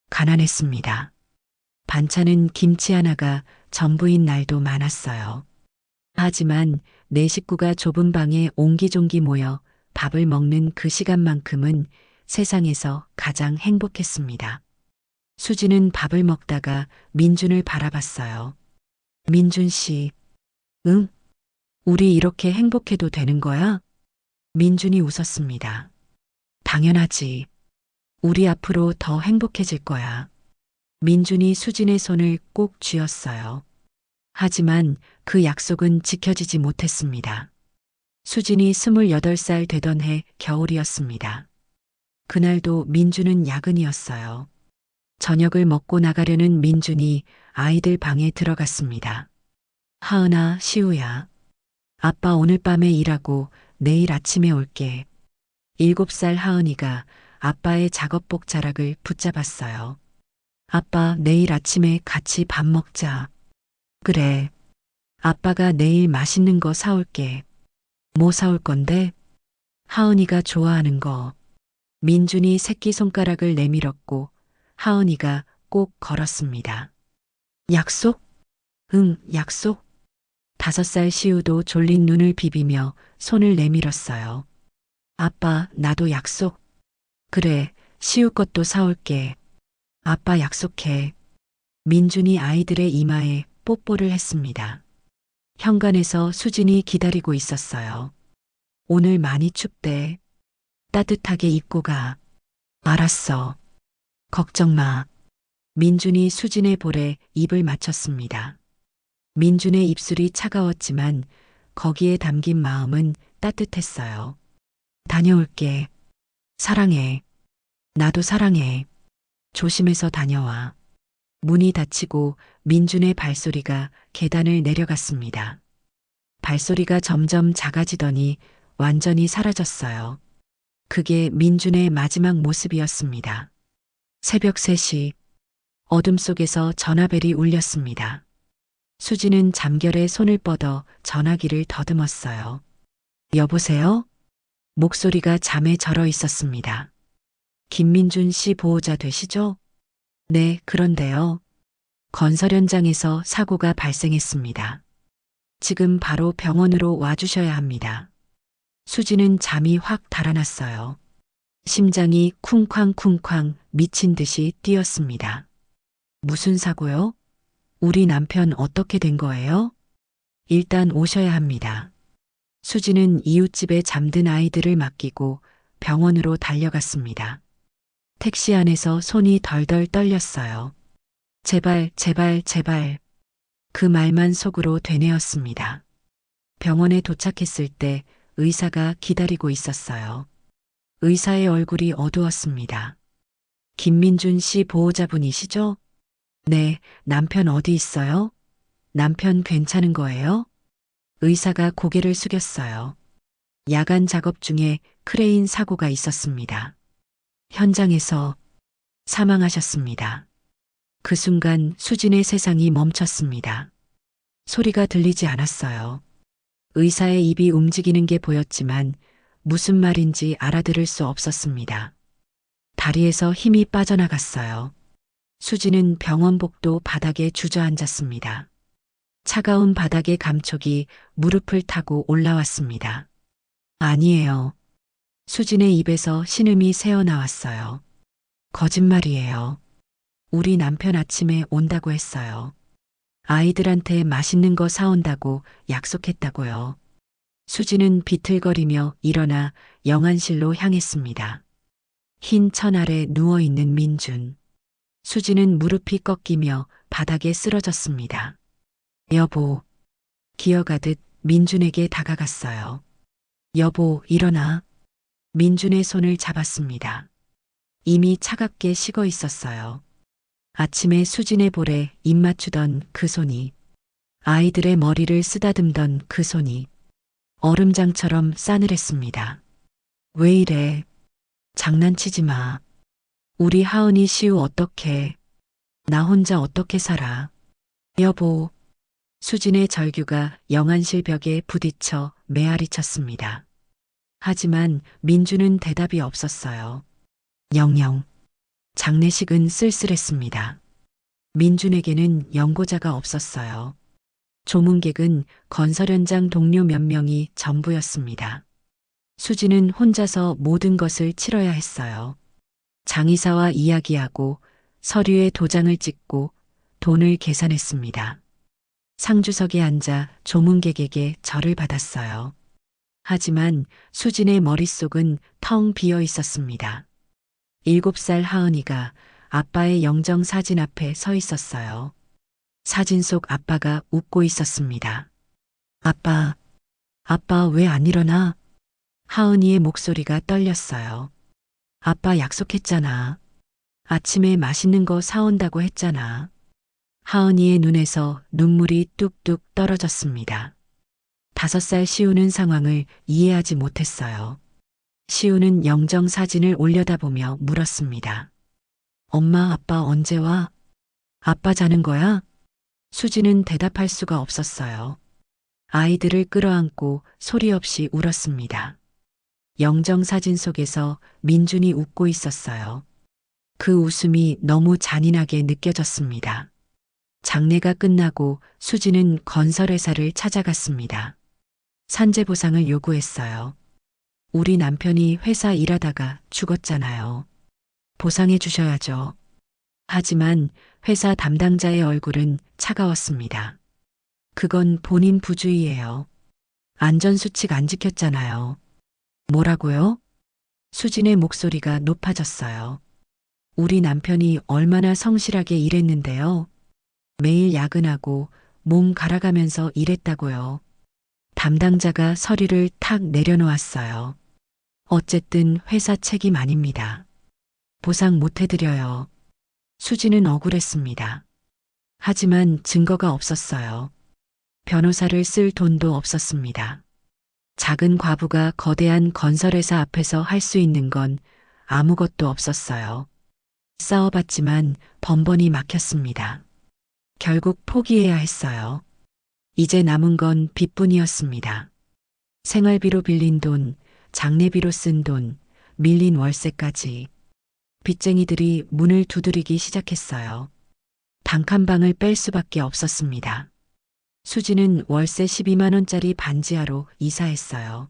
가난했습니다. 반찬은 김치 하나가 전부인 날도 많았어요. 하지만 네 식구가 좁은 방에 옹기종기 모여 밥을 먹는 그 시간만큼은 세상에서 가장 행복했습니다. 수지는 밥을 먹다가 민준을 바라봤어요. 민준 씨, 응? 우리 이렇게 행복해도 되는 거야? 민준이 웃었습니다. 당연하지. 우리 앞으로 더 행복해질 거야. 민준이 수진의 손을 꼭 쥐었어요. 하지만 그 약속은 지켜지지 못했습니다. 수진이 28살 되던 해 겨울이었습니다. 그날도 민준은 야근이었어요. 저녁을 먹고 나가려는 민준이 아이들 방에 들어갔습니다. 하은아, 시우야. 아빠 오늘 밤에 일하고 내일 아침에 올게. 7살 하은이가 아빠의 작업복 자락을 붙잡았어요. 아빠, 내일 아침에 같이 밥 먹자. 그래. 아빠가 내일 맛있는 거 사올게. 뭐 사올 건데? 하은이가 좋아하는 거. 민준이 새끼손가락을 내밀었고 하은이가 꼭 걸었습니다. 약속? 응, 약속. 5살 시우도 졸린 눈을 비비며 손을 내밀었어요. 아빠, 나도 약속. 그래, 시우 것도 사올게. 아빠 약속해. 민준이 아이들의 이마에 뽀뽀를 했습니다. 현관에서 수진이 기다리고 있었어요. 오늘 많이 춥대. 따뜻하게 입고 가. 알았어. 걱정 마. 민준이 수진의 볼에 입을 맞췄습니다. 민준의 입술이 차가웠지만 거기에 담긴 마음은 따뜻했어요. 다녀올게. 사랑해. 나도 사랑해. 조심해서 다녀와. 문이 닫히고 민준의 발소리가 계단을 내려갔습니다. 발소리가 점점 작아지더니 완전히 사라졌어요. 그게 민준의 마지막 모습이었습니다. 새벽 3시, 어둠 속에서 전화벨이 울렸습니다. 수지는 잠결에 손을 뻗어 전화기를 더듬었어요. 여보세요? 목소리가 잠에 절어 있었습니다. 김민준 씨 보호자 되시죠? 네, 그런데요. 건설 현장에서 사고가 발생했습니다. 지금 바로 병원으로 와주셔야 합니다. 수지는 잠이 확 달아났어요. 심장이 쿵쾅쿵쾅 미친 듯이 뛰었습니다. 무슨 사고요? 우리 남편 어떻게 된 거예요? 일단 오셔야 합니다. 수지는 이웃집에 잠든 아이들을 맡기고 병원으로 달려갔습니다. 택시 안에서 손이 덜덜 떨렸어요. 제발, 제발, 제발. 그 말만 속으로 되뇌었습니다. 병원에 도착했을 때 의사가 기다리고 있었어요. 의사의 얼굴이 어두웠습니다. 김민준 씨 보호자분이시죠? 네, 남편 어디 있어요? 남편 괜찮은 거예요? 의사가 고개를 숙였어요. 야간 작업 중에 크레인 사고가 있었습니다. 현장에서 사망하셨습니다. 그 순간 수진의 세상이 멈췄습니다. 소리가 들리지 않았어요. 의사의 입이 움직이는 게 보였지만 무슨 말인지 알아들을 수 없었습니다. 다리에서 힘이 빠져나갔어요. 수지는 병원복도 바닥에 주저앉았습니다. 차가운 바닥의 감촉이 무릎을 타고 올라왔습니다. 아니에요. 수진의 입에서 신음이 새어나왔어요. 거짓말이에요. 우리 남편 아침에 온다고 했어요. 아이들한테 맛있는 거 사온다고 약속했다고요. 수지는 비틀거리며 일어나 영안실로 향했습니다. 흰 천 아래 누워있는 민준. 수지는 무릎이 꺾이며 바닥에 쓰러졌습니다. 여보. 기어가듯 민준에게 다가갔어요. 여보, 일어나. 민준의 손을 잡았습니다. 이미 차갑게 식어 있었어요. 아침에 수진의 볼에 입 맞추던 그 손이, 아이들의 머리를 쓰다듬던 그 손이 얼음장처럼 싸늘했습니다. 왜 이래? 장난치지 마. 우리 하은이 시우 어떡해? 나 혼자 어떻게 살아? 여보. 수진의 절규가 영안실 벽에 부딪혀 메아리 쳤습니다. 하지만 민주는 대답이 없었어요. 영영. 장례식은 쓸쓸했습니다. 민준에게는 연고자가 없었어요. 조문객은 건설 현장 동료 몇 명이 전부였습니다. 수지는 혼자서 모든 것을 치러야 했어요. 장의사와 이야기하고 서류에 도장을 찍고 돈을 계산했습니다. 상주석에 앉아 조문객에게 절을 받았어요. 하지만 수진의 머릿속은 텅 비어 있었습니다. 7살 하은이가 아빠의 영정 사진 앞에 서 있었어요. 사진 속 아빠가 웃고 있었습니다. 아빠, 아빠 왜 안 일어나? 하은이의 목소리가 떨렸어요. 아빠 약속했잖아. 아침에 맛있는 거 사온다고 했잖아. 하은이의 눈에서 눈물이 뚝뚝 떨어졌습니다. 5살 시우는 상황을 이해하지 못했어요. 시우는 영정 사진을 올려다보며 물었습니다. 엄마, 아빠 언제 와? 아빠 자는 거야? 수지는 대답할 수가 없었어요. 아이들을 끌어안고 소리 없이 울었습니다. 영정 사진 속에서 민준이 웃고 있었어요. 그 웃음이 너무 잔인하게 느껴졌습니다. 장례가 끝나고 수지는 건설회사를 찾아갔습니다. 산재 보상을 요구했어요. 우리 남편이 회사 일하다가 죽었잖아요. 보상해 주셔야죠. 하지만 회사 담당자의 얼굴은 차가웠습니다. 그건 본인 부주의예요. 안전수칙 안 지켰잖아요. 뭐라고요? 수진의 목소리가 높아졌어요. 우리 남편이 얼마나 성실하게 일했는데요. 매일 야근하고 몸 갈아가면서 일했다고요. 담당자가 서류를 탁 내려놓았어요. 어쨌든 회사 책임 아닙니다. 보상 못 해드려요. 수지는 억울했습니다. 하지만 증거가 없었어요. 변호사를 쓸 돈도 없었습니다. 작은 과부가 거대한 건설회사 앞에서 할 수 있는 건 아무것도 없었어요. 싸워봤지만 번번이 막혔습니다. 결국 포기해야 했어요. 이제 남은 건 빚뿐이었습니다. 생활비로 빌린 돈, 장례비로 쓴 돈, 밀린 월세까지. 빚쟁이들이 문을 두드리기 시작했어요. 단칸방을 뺄 수밖에 없었습니다. 수지는 월세 12만 원짜리 반지하로 이사했어요.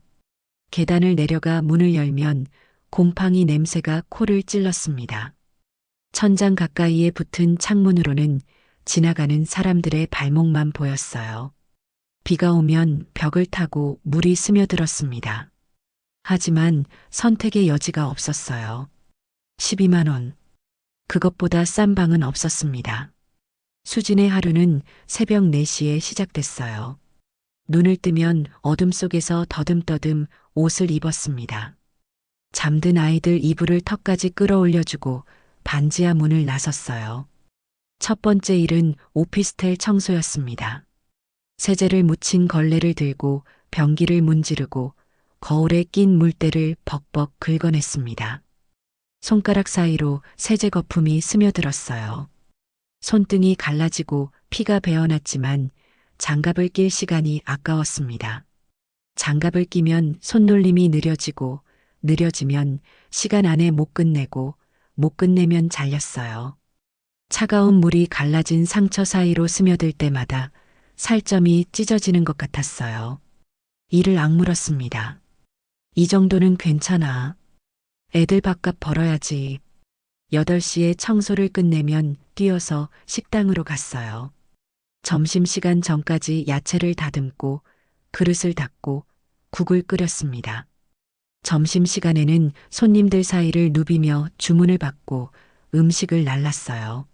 계단을 내려가 문을 열면 곰팡이 냄새가 코를 찔렀습니다. 천장 가까이에 붙은 창문으로는 지나가는 사람들의 발목만 보였어요. 비가 오면 벽을 타고 물이 스며들었습니다. 하지만 선택의 여지가 없었어요. 12만 원. 그것보다 싼 방은 없었습니다. 수진의 하루는 새벽 4시에 시작됐어요. 눈을 뜨면 어둠 속에서 더듬더듬 옷을 입었습니다. 잠든 아이들 이불을 턱까지 끌어올려주고 반지하 문을 나섰어요. 첫 번째 일은 오피스텔 청소였습니다. 세제를 묻힌 걸레를 들고 변기를 문지르고 거울에 낀 물때를 벅벅 긁어냈습니다. 손가락 사이로 세제 거품이 스며들었어요. 손등이 갈라지고 피가 배어났지만 장갑을 낄 시간이 아까웠습니다. 장갑을 끼면 손놀림이 느려지고 느려지면 시간 안에 못 끝내고 못 끝내면 잘렸어요. 차가운 물이 갈라진 상처 사이로 스며들 때마다 살점이 찢어지는 것 같았어요. 이를 악물었습니다. 이 정도는 괜찮아. 애들 밥값 벌어야지. 8시에 청소를 끝내면 뛰어서 식당으로 갔어요. 점심시간 전까지 야채를 다듬고 그릇을 닦고 국을 끓였습니다. 점심시간에는 손님들 사이를 누비며 주문을 받고 음식을 날랐어요.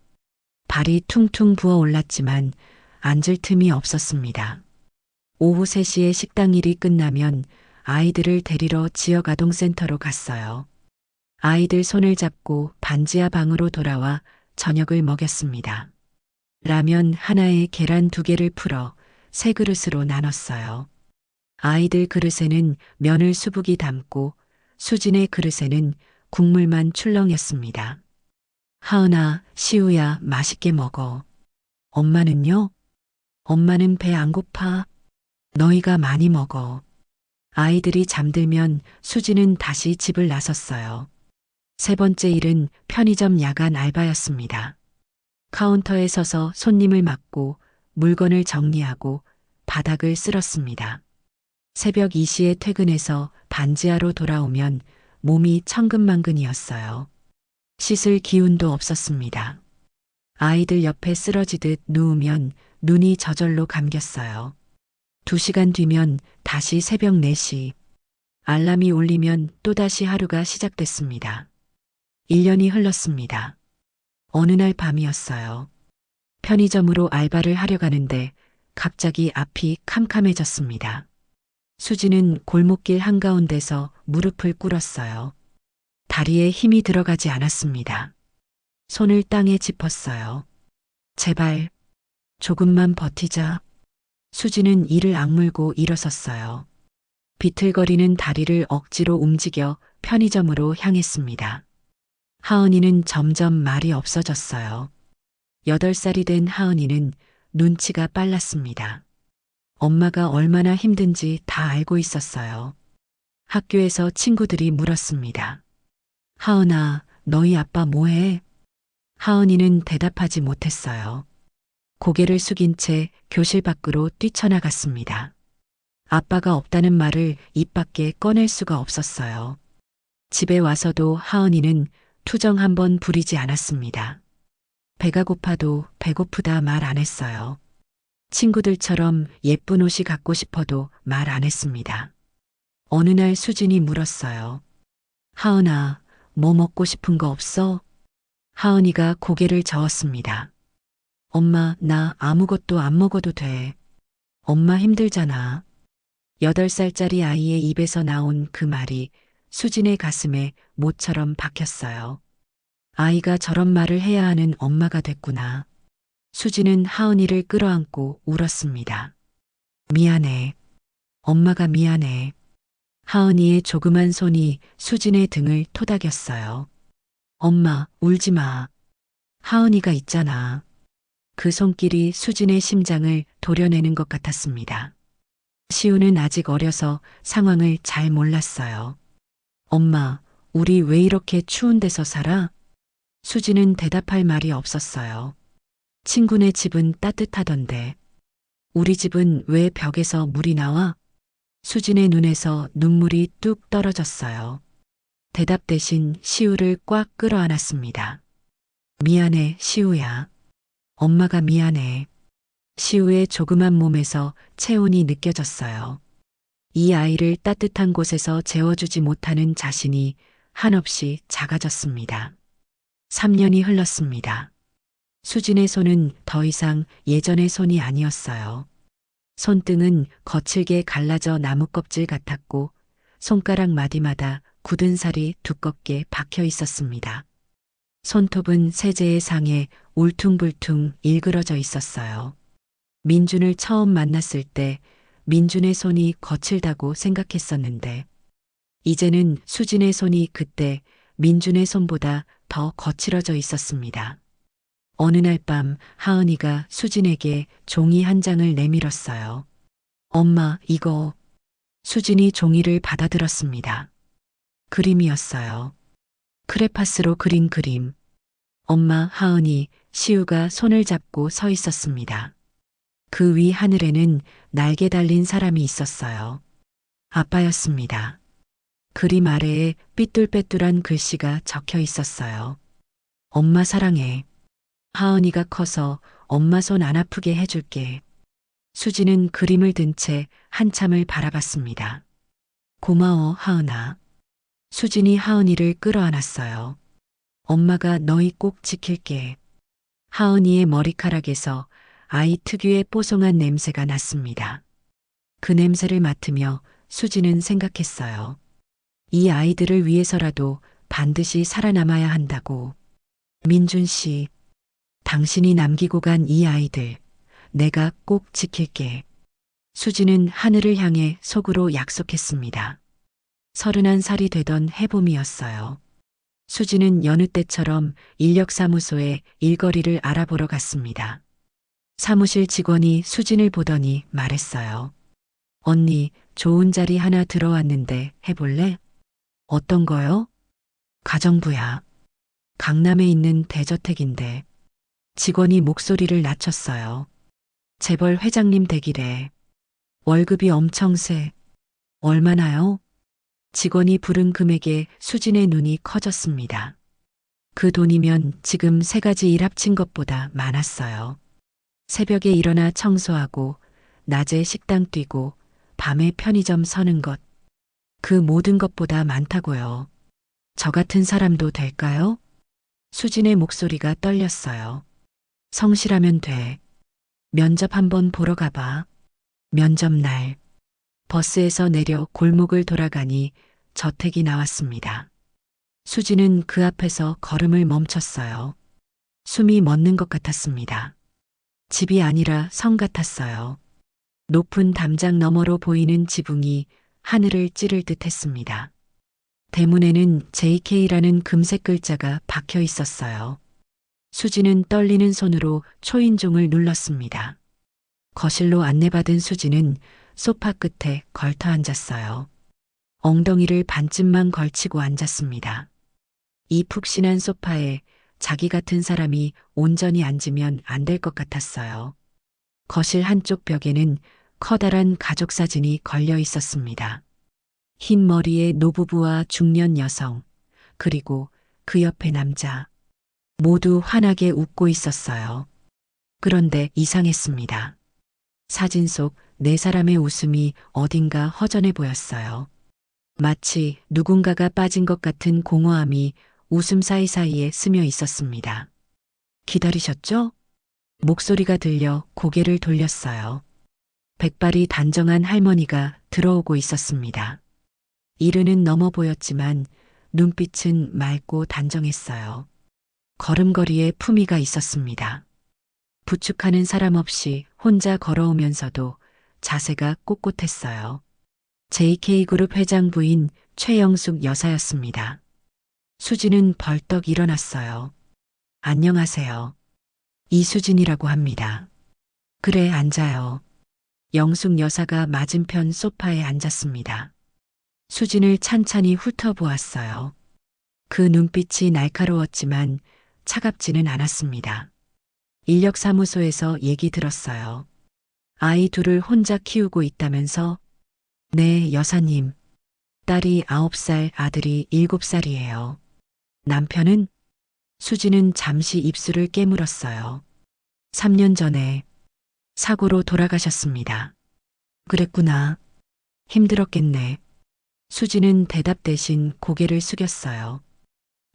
발이 퉁퉁 부어 올랐지만 앉을 틈이 없었습니다. 오후 3시에 식당 일이 끝나면 아이들을 데리러 지역아동센터로 갔어요. 아이들 손을 잡고 반지하 방으로 돌아와 저녁을 먹였습니다. 라면 하나에 계란 2개를 풀어 3그릇으로 나눴어요. 아이들 그릇에는 면을 수북이 담고 수진의 그릇에는 국물만 출렁였습니다. 하은아, 시우야, 맛있게 먹어. 엄마는요? 엄마는 배 안 고파. 너희가 많이 먹어. 아이들이 잠들면 수지는 다시 집을 나섰어요. 3번째 일은 편의점 야간 알바였습니다. 카운터에 서서 손님을 맞고 물건을 정리하고 바닥을 쓸었습니다. 새벽 2시에 퇴근해서 반지하로 돌아오면 몸이 천근만근이었어요. 씻을 기운도 없었습니다. 아이들 옆에 쓰러지듯 누우면 눈이 저절로 감겼어요. 2시간 뒤면 다시 새벽 4시. 알람이 울리면 또다시 하루가 시작됐습니다. 1년이 흘렀습니다. 어느 날 밤이었어요. 편의점으로 알바를 하려 가는데 갑자기 앞이 캄캄해졌습니다. 수지는 골목길 한가운데서 무릎을 꿇었어요. 다리에 힘이 들어가지 않았습니다. 손을 땅에 짚었어요. 제발, 조금만 버티자. 수지는 이를 악물고 일어섰어요. 비틀거리는 다리를 억지로 움직여 편의점으로 향했습니다. 하은이는 점점 말이 없어졌어요. 8살이 된 하은이는 눈치가 빨랐습니다. 엄마가 얼마나 힘든지 다 알고 있었어요. 학교에서 친구들이 물었습니다. 하은아, 너희 아빠 뭐해? 하은이는 대답하지 못했어요. 고개를 숙인 채 교실 밖으로 뛰쳐나갔습니다. 아빠가 없다는 말을 입 밖에 꺼낼 수가 없었어요. 집에 와서도 하은이는 투정 한 번 부리지 않았습니다. 배가 고파도 배고프다 말 안 했어요. 친구들처럼 예쁜 옷이 갖고 싶어도 말 안 했습니다. 어느 날 수진이 물었어요. 하은아, 뭐 먹고 싶은 거 없어? 하은이가 고개를 저었습니다. 엄마, 나 아무것도 안 먹어도 돼. 엄마 힘들잖아. 8살짜리 아이의 입에서 나온 그 말이 수진의 가슴에 못처럼 박혔어요. 아이가 저런 말을 해야 하는 엄마가 됐구나. 수진은 하은이를 끌어안고 울었습니다. 미안해. 엄마가 미안해. 하은이의 조그만 손이 수진의 등을 토닥였어요. 엄마, 울지 마. 하은이가 있잖아. 그 손길이 수진의 심장을 도려내는 것 같았습니다. 시우는 아직 어려서 상황을 잘 몰랐어요. 엄마, 우리 왜 이렇게 추운 데서 살아? 수진은 대답할 말이 없었어요. 친구네 집은 따뜻하던데. 우리 집은 왜 벽에서 물이 나와? 수진의 눈에서 눈물이 뚝 떨어졌어요. 대답 대신 시우를 꽉 끌어안았습니다. 미안해, 시우야. 엄마가 미안해. 시우의 조그만 몸에서 체온이 느껴졌어요. 이 아이를 따뜻한 곳에서 재워주지 못하는 자신이 한없이 작아졌습니다. 3년이 흘렀습니다. 수진의 손은 더 이상 예전의 손이 아니었어요. 손등은 거칠게 갈라져 나무껍질 같았고 손가락 마디마다 굳은 살이 두껍게 박혀 있었습니다. 손톱은 세제의 상에 울퉁불퉁 일그러져 있었어요. 민준을 처음 만났을 때 민준의 손이 거칠다고 생각했었는데 이제는 수진의 손이 그때 민준의 손보다 더 거칠어져 있었습니다. 어느 날 밤 하은이가 수진에게 종이 한 장을 내밀었어요. 엄마, 이거. 수진이 종이를 받아들었습니다. 그림이었어요. 크레파스로 그린 그림. 엄마, 하은이, 시우가 손을 잡고 서 있었습니다. 그 위 하늘에는 날개 달린 사람이 있었어요. 아빠였습니다. 그림 아래에 삐뚤빼뚤한 글씨가 적혀 있었어요. 엄마 사랑해. 하은이가 커서 엄마 손 안 아프게 해줄게. 수지는 그림을 든 채 한참을 바라봤습니다. 고마워, 하은아. 수진이 하은이를 끌어안았어요. 엄마가 너희 꼭 지킬게. 하은이의 머리카락에서 아이 특유의 뽀송한 냄새가 났습니다. 그 냄새를 맡으며 수지는 생각했어요. 이 아이들을 위해서라도 반드시 살아남아야 한다고. 민준 씨, 당신이 남기고 간 이 아이들, 내가 꼭 지킬게. 수지는 하늘을 향해 속으로 약속했습니다. 31살이 되던 해봄이었어요. 수지는 여느 때처럼 인력사무소에 일거리를 알아보러 갔습니다. 사무실 직원이 수진을 보더니 말했어요. 언니, 좋은 자리 하나 들어왔는데 해볼래? 어떤 거요? 가정부야. 강남에 있는 대저택인데. 직원이 목소리를 낮췄어요. 재벌 회장님 댁이래. 월급이 엄청 세. 얼마나요? 직원이 부른 금액에 수진의 눈이 커졌습니다. 그 돈이면 지금 3가지 일 합친 것보다 많았어요. 새벽에 일어나 청소하고 낮에 식당 뛰고 밤에 편의점 서는 것. 그 모든 것보다 많다고요. 저 같은 사람도 될까요? 수진의 목소리가 떨렸어요. 성실하면 돼. 면접 한번 보러 가봐. 면접 날. 버스에서 내려 골목을 돌아가니 저택이 나왔습니다. 수지는 그 앞에서 걸음을 멈췄어요. 숨이 멎는 것 같았습니다. 집이 아니라 성 같았어요. 높은 담장 너머로 보이는 지붕이 하늘을 찌를 듯 했습니다. 대문에는 JK라는 금색 글자가 박혀 있었어요. 수지는 떨리는 손으로 초인종을 눌렀습니다. 거실로 안내받은 수지는 소파 끝에 걸터 앉았어요. 엉덩이를 반쯤만 걸치고 앉았습니다. 이 푹신한 소파에 자기 같은 사람이 온전히 앉으면 안 될 것 같았어요. 거실 한쪽 벽에는 커다란 가족 사진이 걸려 있었습니다. 흰 머리의 노부부와 중년 여성, 그리고 그 옆에 남자. 모두 환하게 웃고 있었어요. 그런데 이상했습니다. 사진 속 네 사람의 웃음이 어딘가 허전해 보였어요. 마치 누군가가 빠진 것 같은 공허함이 웃음 사이사이에 스며 있었습니다. 기다리셨죠? 목소리가 들려 고개를 돌렸어요. 백발이 단정한 할머니가 들어오고 있었습니다. 이르는 넘어 보였지만 눈빛은 맑고 단정했어요. 걸음걸이에 품위가 있었습니다. 부축하는 사람 없이 혼자 걸어오면서도 자세가 꼿꼿했어요. JK그룹 회장 부인 최영숙 여사였습니다. 수지는 벌떡 일어났어요. 안녕하세요. 이수진이라고 합니다. 그래, 앉아요. 영숙 여사가 맞은편 소파에 앉았습니다. 수진을 찬찬히 훑어보았어요. 그 눈빛이 날카로웠지만 차갑지는 않았습니다. 인력사무소에서 얘기 들었어요. 아이 둘을 혼자 키우고 있다면서? 네, 여사님. 딸이 9살, 아들이 7살이에요. 남편은? 수지는 잠시 입술을 깨물었어요. 3년 전에 사고로 돌아가셨습니다. 그랬구나. 힘들었겠네. 수지는 대답 대신 고개를 숙였어요.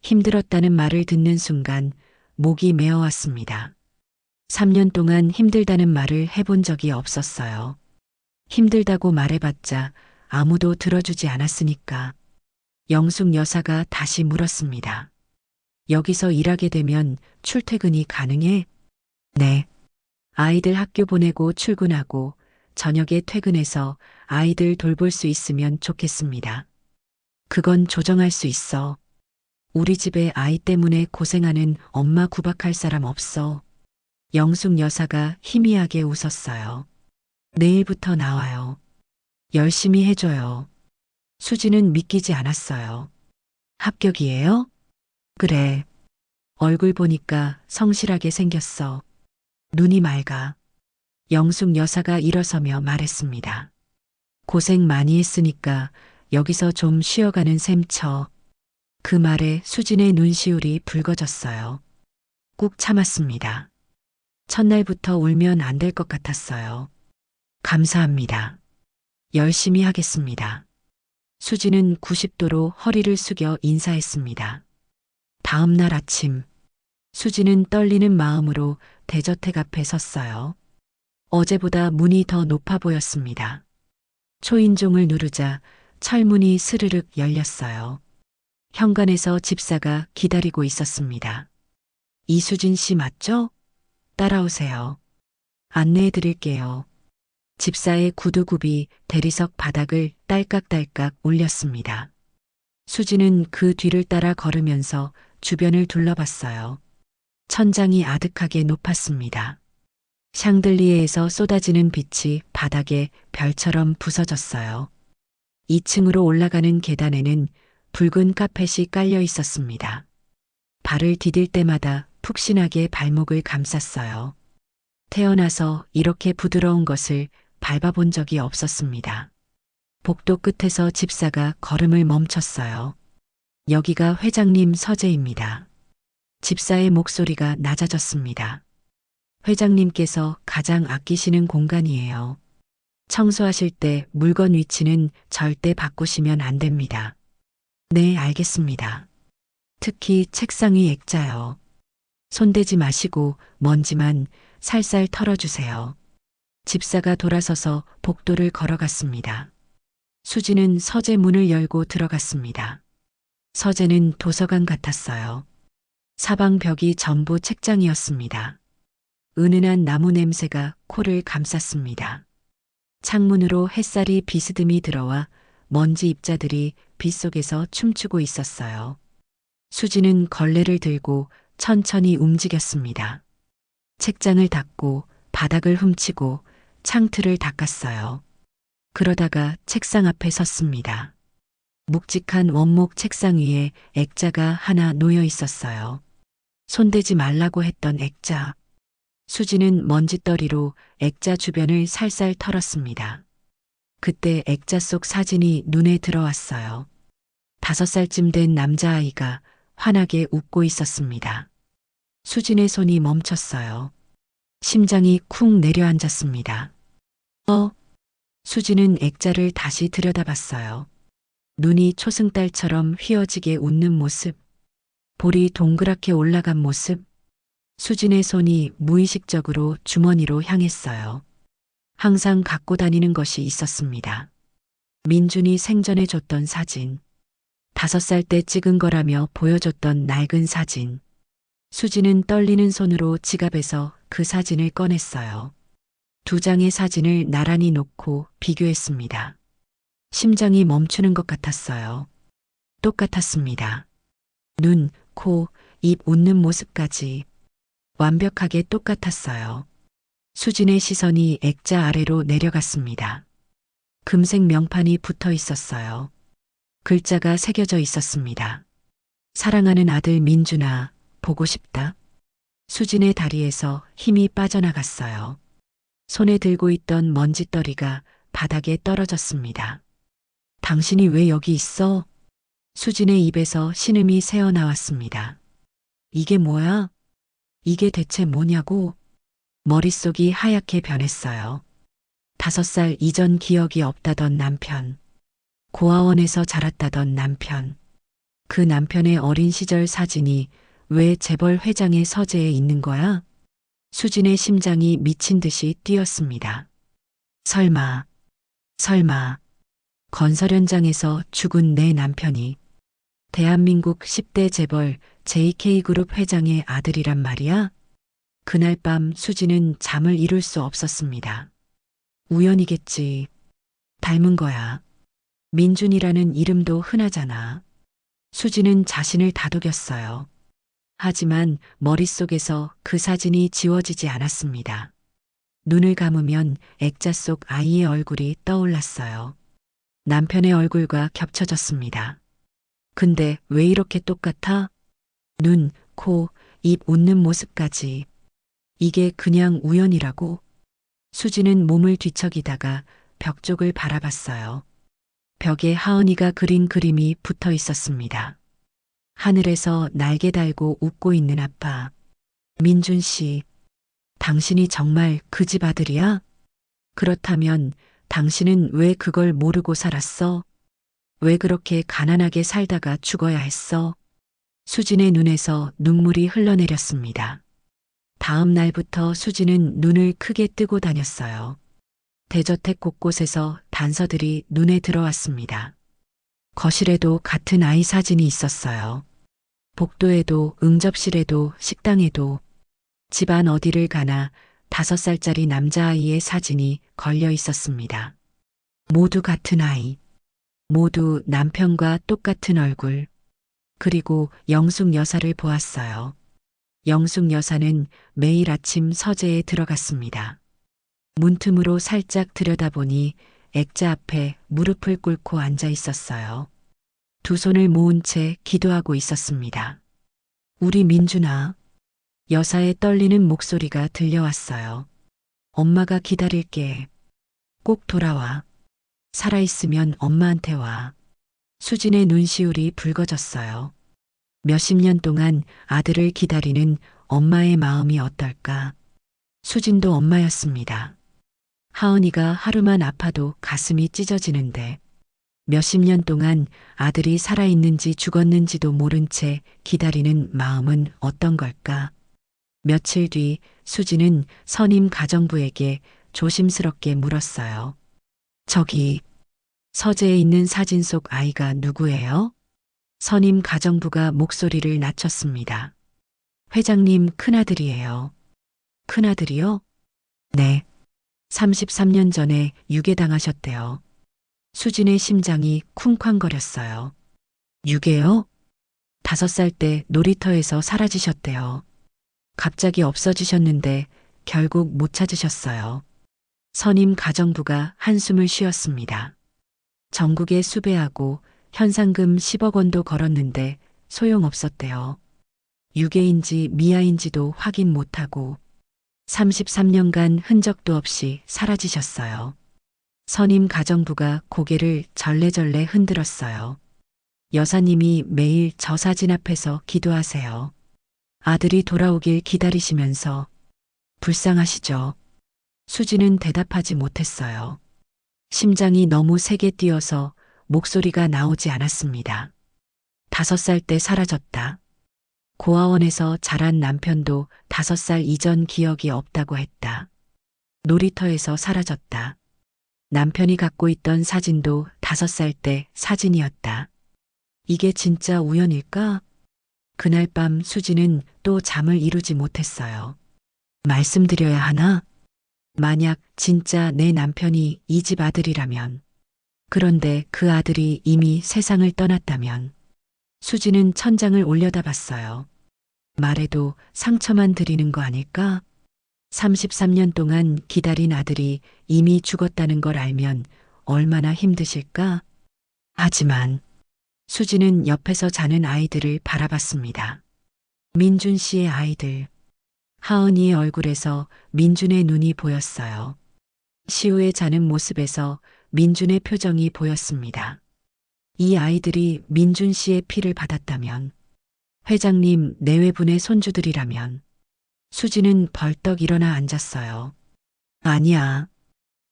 힘들었다는 말을 듣는 순간 목이 메어왔습니다. 3년 동안 힘들다는 말을 해본 적이 없었어요. 힘들다고 말해봤자 아무도 들어주지 않았으니까. 영숙 여사가 다시 물었습니다. 여기서 일하게 되면 출퇴근이 가능해? 네. 아이들 학교 보내고 출근하고 저녁에 퇴근해서 아이들 돌볼 수 있으면 좋겠습니다. 그건 조정할 수 있어. 우리 집에 아이 때문에 고생하는 엄마 구박할 사람 없어. 영숙 여사가 희미하게 웃었어요. 내일부터 나와요. 열심히 해줘요. 수지는 믿기지 않았어요. 합격이에요? 그래. 얼굴 보니까 성실하게 생겼어. 눈이 맑아. 영숙 여사가 일어서며 말했습니다. 고생 많이 했으니까 여기서 좀 쉬어가는 셈 쳐. 그 말에 수진의 눈시울이 붉어졌어요. 꾹 참았습니다. 첫날부터 울면 안 될 것 같았어요. 감사합니다. 열심히 하겠습니다. 수지는 90도로 허리를 숙여 인사했습니다. 다음 날 아침, 수지는 떨리는 마음으로 대저택 앞에 섰어요. 어제보다 문이 더 높아 보였습니다. 초인종을 누르자 철문이 스르륵 열렸어요. 현관에서 집사가 기다리고 있었습니다. 이수진 씨 맞죠? 따라오세요. 안내해 드릴게요. 집사의 구두굽이 대리석 바닥을 딸깍딸깍 울렸습니다. 수지는 그 뒤를 따라 걸으면서 주변을 둘러봤어요. 천장이 아득하게 높았습니다. 샹들리에에서 쏟아지는 빛이 바닥에 별처럼 부서졌어요. 2층으로 올라가는 계단에는 붉은 카펫이 깔려 있었습니다. 발을 디딜 때마다 푹신하게 발목을 감쌌어요. 태어나서 이렇게 부드러운 것을 밟아본 적이 없었습니다. 복도 끝에서 집사가 걸음을 멈췄어요. 여기가 회장님 서재입니다. 집사의 목소리가 낮아졌습니다. 회장님께서 가장 아끼시는 공간이에요. 청소하실 때 물건 위치는 절대 바꾸시면 안 됩니다. 네, 알겠습니다. 특히 책상 위 액자요. 손대지 마시고 먼지만 살살 털어주세요. 집사가 돌아서서 복도를 걸어갔습니다. 수지는 서재 문을 열고 들어갔습니다. 서재는 도서관 같았어요. 사방 벽이 전부 책장이었습니다. 은은한 나무 냄새가 코를 감쌌습니다. 창문으로 햇살이 비스듬히 들어와 먼지 입자들이 빗속에서 춤추고 있었어요. 수지는 걸레를 들고 천천히 움직였습니다. 책장을 닦고 바닥을 훔치고 창틀을 닦았어요. 그러다가 책상 앞에 섰습니다. 묵직한 원목 책상 위에 액자가 하나 놓여 있었어요. 손대지 말라고 했던 액자. 수지는 먼지떨이로 액자 주변을 살살 털었습니다. 그때 액자 속 사진이 눈에 들어왔어요. 5살쯤 된 남자아이가 환하게 웃고 있었습니다. 수진의 손이 멈췄어요. 심장이 쿵 내려앉았습니다. 수지는 액자를 다시 들여다봤어요. 눈이 초승달처럼 휘어지게 웃는 모습, 볼이 동그랗게 올라간 모습, 수진의 손이 무의식적으로 주머니로 향했어요. 항상 갖고 다니는 것이 있었습니다. 민준이 생전에 줬던 사진, 5살 때 찍은 거라며 보여줬던 낡은 사진. 수지는 떨리는 손으로 지갑에서 그 사진을 꺼냈어요. 2장의 사진을 나란히 놓고 비교했습니다. 심장이 멈추는 것 같았어요. 똑같았습니다. 눈, 코, 입 웃는 모습까지 완벽하게 똑같았어요. 수진의 시선이 액자 아래로 내려갔습니다. 금색 명판이 붙어 있었어요. 글자가 새겨져 있었습니다. 사랑하는 아들 민준아, 보고 싶다. 수진의 다리에서 힘이 빠져나갔어요. 손에 들고 있던 먼지떨이가 바닥에 떨어졌습니다. 당신이 왜 여기 있어? 수진의 입에서 신음이 새어나왔습니다. 이게 뭐야? 이게 대체 뭐냐고? 머릿속이 하얗게 변했어요. 5살 이전 기억이 없다던 남편. 고아원에서 자랐다던 남편. 그 남편의 어린 시절 사진이 왜 재벌 회장의 서재에 있는 거야? 수진의 심장이 미친 듯이 뛰었습니다. 설마, 건설 현장에서 죽은 내 남편이 대한민국 10대 재벌 JK그룹 회장의 아들이란 말이야? 그날 밤 수지는 잠을 이룰 수 없었습니다. 우연이겠지. 닮은 거야. 민준이라는 이름도 흔하잖아. 수지는 자신을 다독였어요. 하지만 머릿속에서 그 사진이 지워지지 않았습니다. 눈을 감으면 액자 속 아이의 얼굴이 떠올랐어요. 남편의 얼굴과 겹쳐졌습니다. 근데 왜 이렇게 똑같아? 눈, 코, 입 웃는 모습까지. 이게 그냥 우연이라고? 수지는 몸을 뒤척이다가 벽 쪽을 바라봤어요. 벽에 하은이가 그린 그림이 붙어 있었습니다. 하늘에서 날개 달고 웃고 있는 아빠. 민준 씨, 당신이 정말 그 집 아들이야? 그렇다면 당신은 왜 그걸 모르고 살았어? 왜 그렇게 가난하게 살다가 죽어야 했어? 수진의 눈에서 눈물이 흘러내렸습니다. 다음 날부터 수진은 눈을 크게 뜨고 다녔어요. 대저택 곳곳에서 단서들이 눈에 들어왔습니다. 거실에도 같은 아이 사진이 있었어요. 복도에도, 응접실에도, 식당에도, 집안 어디를 가나 5살짜리 남자아이의 사진이 걸려 있었습니다. 모두 같은 아이. 모두 남편과 똑같은 얼굴. 그리고 영숙 여사를 보았어요. 영숙 여사는 매일 아침 서재에 들어갔습니다. 문틈으로 살짝 들여다보니 액자 앞에 무릎을 꿇고 앉아 있었어요. 2 손을 모은 채 기도하고 있었습니다. 우리 민준아. 여사의 떨리는 목소리가 들려왔어요. 엄마가 기다릴게. 꼭 돌아와. 살아있으면 엄마한테 와. 수진의 눈시울이 붉어졌어요. 몇십 년 동안 아들을 기다리는 엄마의 마음이 어떨까. 수진도 엄마였습니다. 하은이가 하루만 아파도 가슴이 찢어지는데 몇십 년 동안 아들이 살아있는지 죽었는지도 모른 채 기다리는 마음은 어떤 걸까. 며칠 뒤 수진은 선임 가정부에게 조심스럽게 물었어요. 저기, 서재에 있는 사진 속 아이가 누구예요? 선임 가정부가 목소리를 낮췄습니다. 회장님 큰아들이에요. 큰아들이요? 네. 33년 전에 유괴당하셨대요. 수진의 심장이 쿵쾅거렸어요. 유괴요? 5살 때 놀이터에서 사라지셨대요. 갑자기 없어지셨는데 결국 못 찾으셨어요. 선임 가정부가 한숨을 쉬었습니다. 전국에 수배하고 현상금 10억 원도 걸었는데 소용없었대요. 유괴인지 미아인지도 확인 못하고 33년간 흔적도 없이 사라지셨어요. 선임 가정부가 고개를 절레절레 흔들었어요. 여사님이 매일 저 사진 앞에서 기도하세요. 아들이 돌아오길 기다리시면서 불쌍하시죠? 수지는 대답하지 못했어요. 심장이 너무 세게 뛰어서 목소리가 나오지 않았습니다. 5살 때 사라졌다. 고아원에서 자란 남편도 5살 이전 기억이 없다고 했다. 놀이터에서 사라졌다. 남편이 갖고 있던 사진도 5살 때 사진이었다. 이게 진짜 우연일까? 그날 밤 수지는 또 잠을 이루지 못했어요. 말씀드려야 하나? 만약 진짜 내 남편이 이 집 아들이라면, 그런데 그 아들이 이미 세상을 떠났다면, 수지는 천장을 올려다봤어요. 말해도 상처만 드리는 거 아닐까? 33년 동안 기다린 아들이 이미 죽었다는 걸 알면 얼마나 힘드실까? 하지만 수지는 옆에서 자는 아이들을 바라봤습니다. 민준 씨의 아이들. 하은이의 얼굴에서 민준의 눈이 보였어요. 시우의 자는 모습에서 민준의 표정이 보였습니다. 이 아이들이 민준 씨의 피를 받았다면, 회장님 내외분의 손주들이라면, 수지는 벌떡 일어나 앉았어요. 아니야.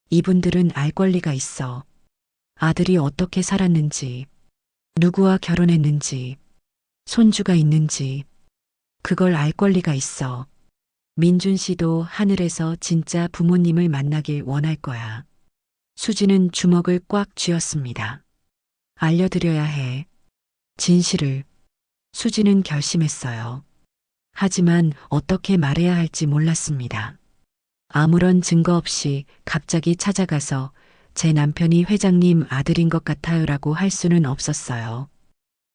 이분들은 알 권리가 있어. 아들이 어떻게 살았는지, 누구와 결혼했는지, 손주가 있는지, 그걸 알 권리가 있어. 민준 씨도 하늘에서 진짜 부모님을 만나길 원할 거야. 수지는 주먹을 꽉 쥐었습니다. 알려드려야 해. 진실을. 수지는 결심했어요. 하지만 어떻게 말해야 할지 몰랐습니다. 아무런 증거 없이 갑자기 찾아가서 제 남편이 회장님 아들인 것 같아요라고 할 수는 없었어요.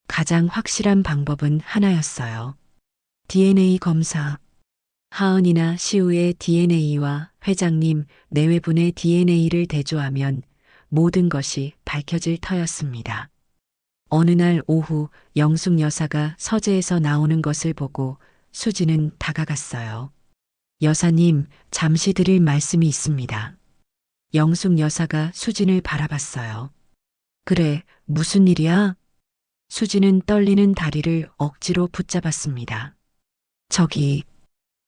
가장 확실한 방법은 하나였어요. DNA 검사. 하은이나 시우의 DNA와 회장님 내외분의 DNA를 대조하면 모든 것이 밝혀질 터였습니다. 어느 날 오후 영숙 여사가 서재에서 나오는 것을 보고 수지는 다가갔어요. 여사님, 잠시 드릴 말씀이 있습니다. 영숙 여사가 수진을 바라봤어요. 그래, 무슨 일이야? 수지는 떨리는 다리를 억지로 붙잡았습니다. 저기,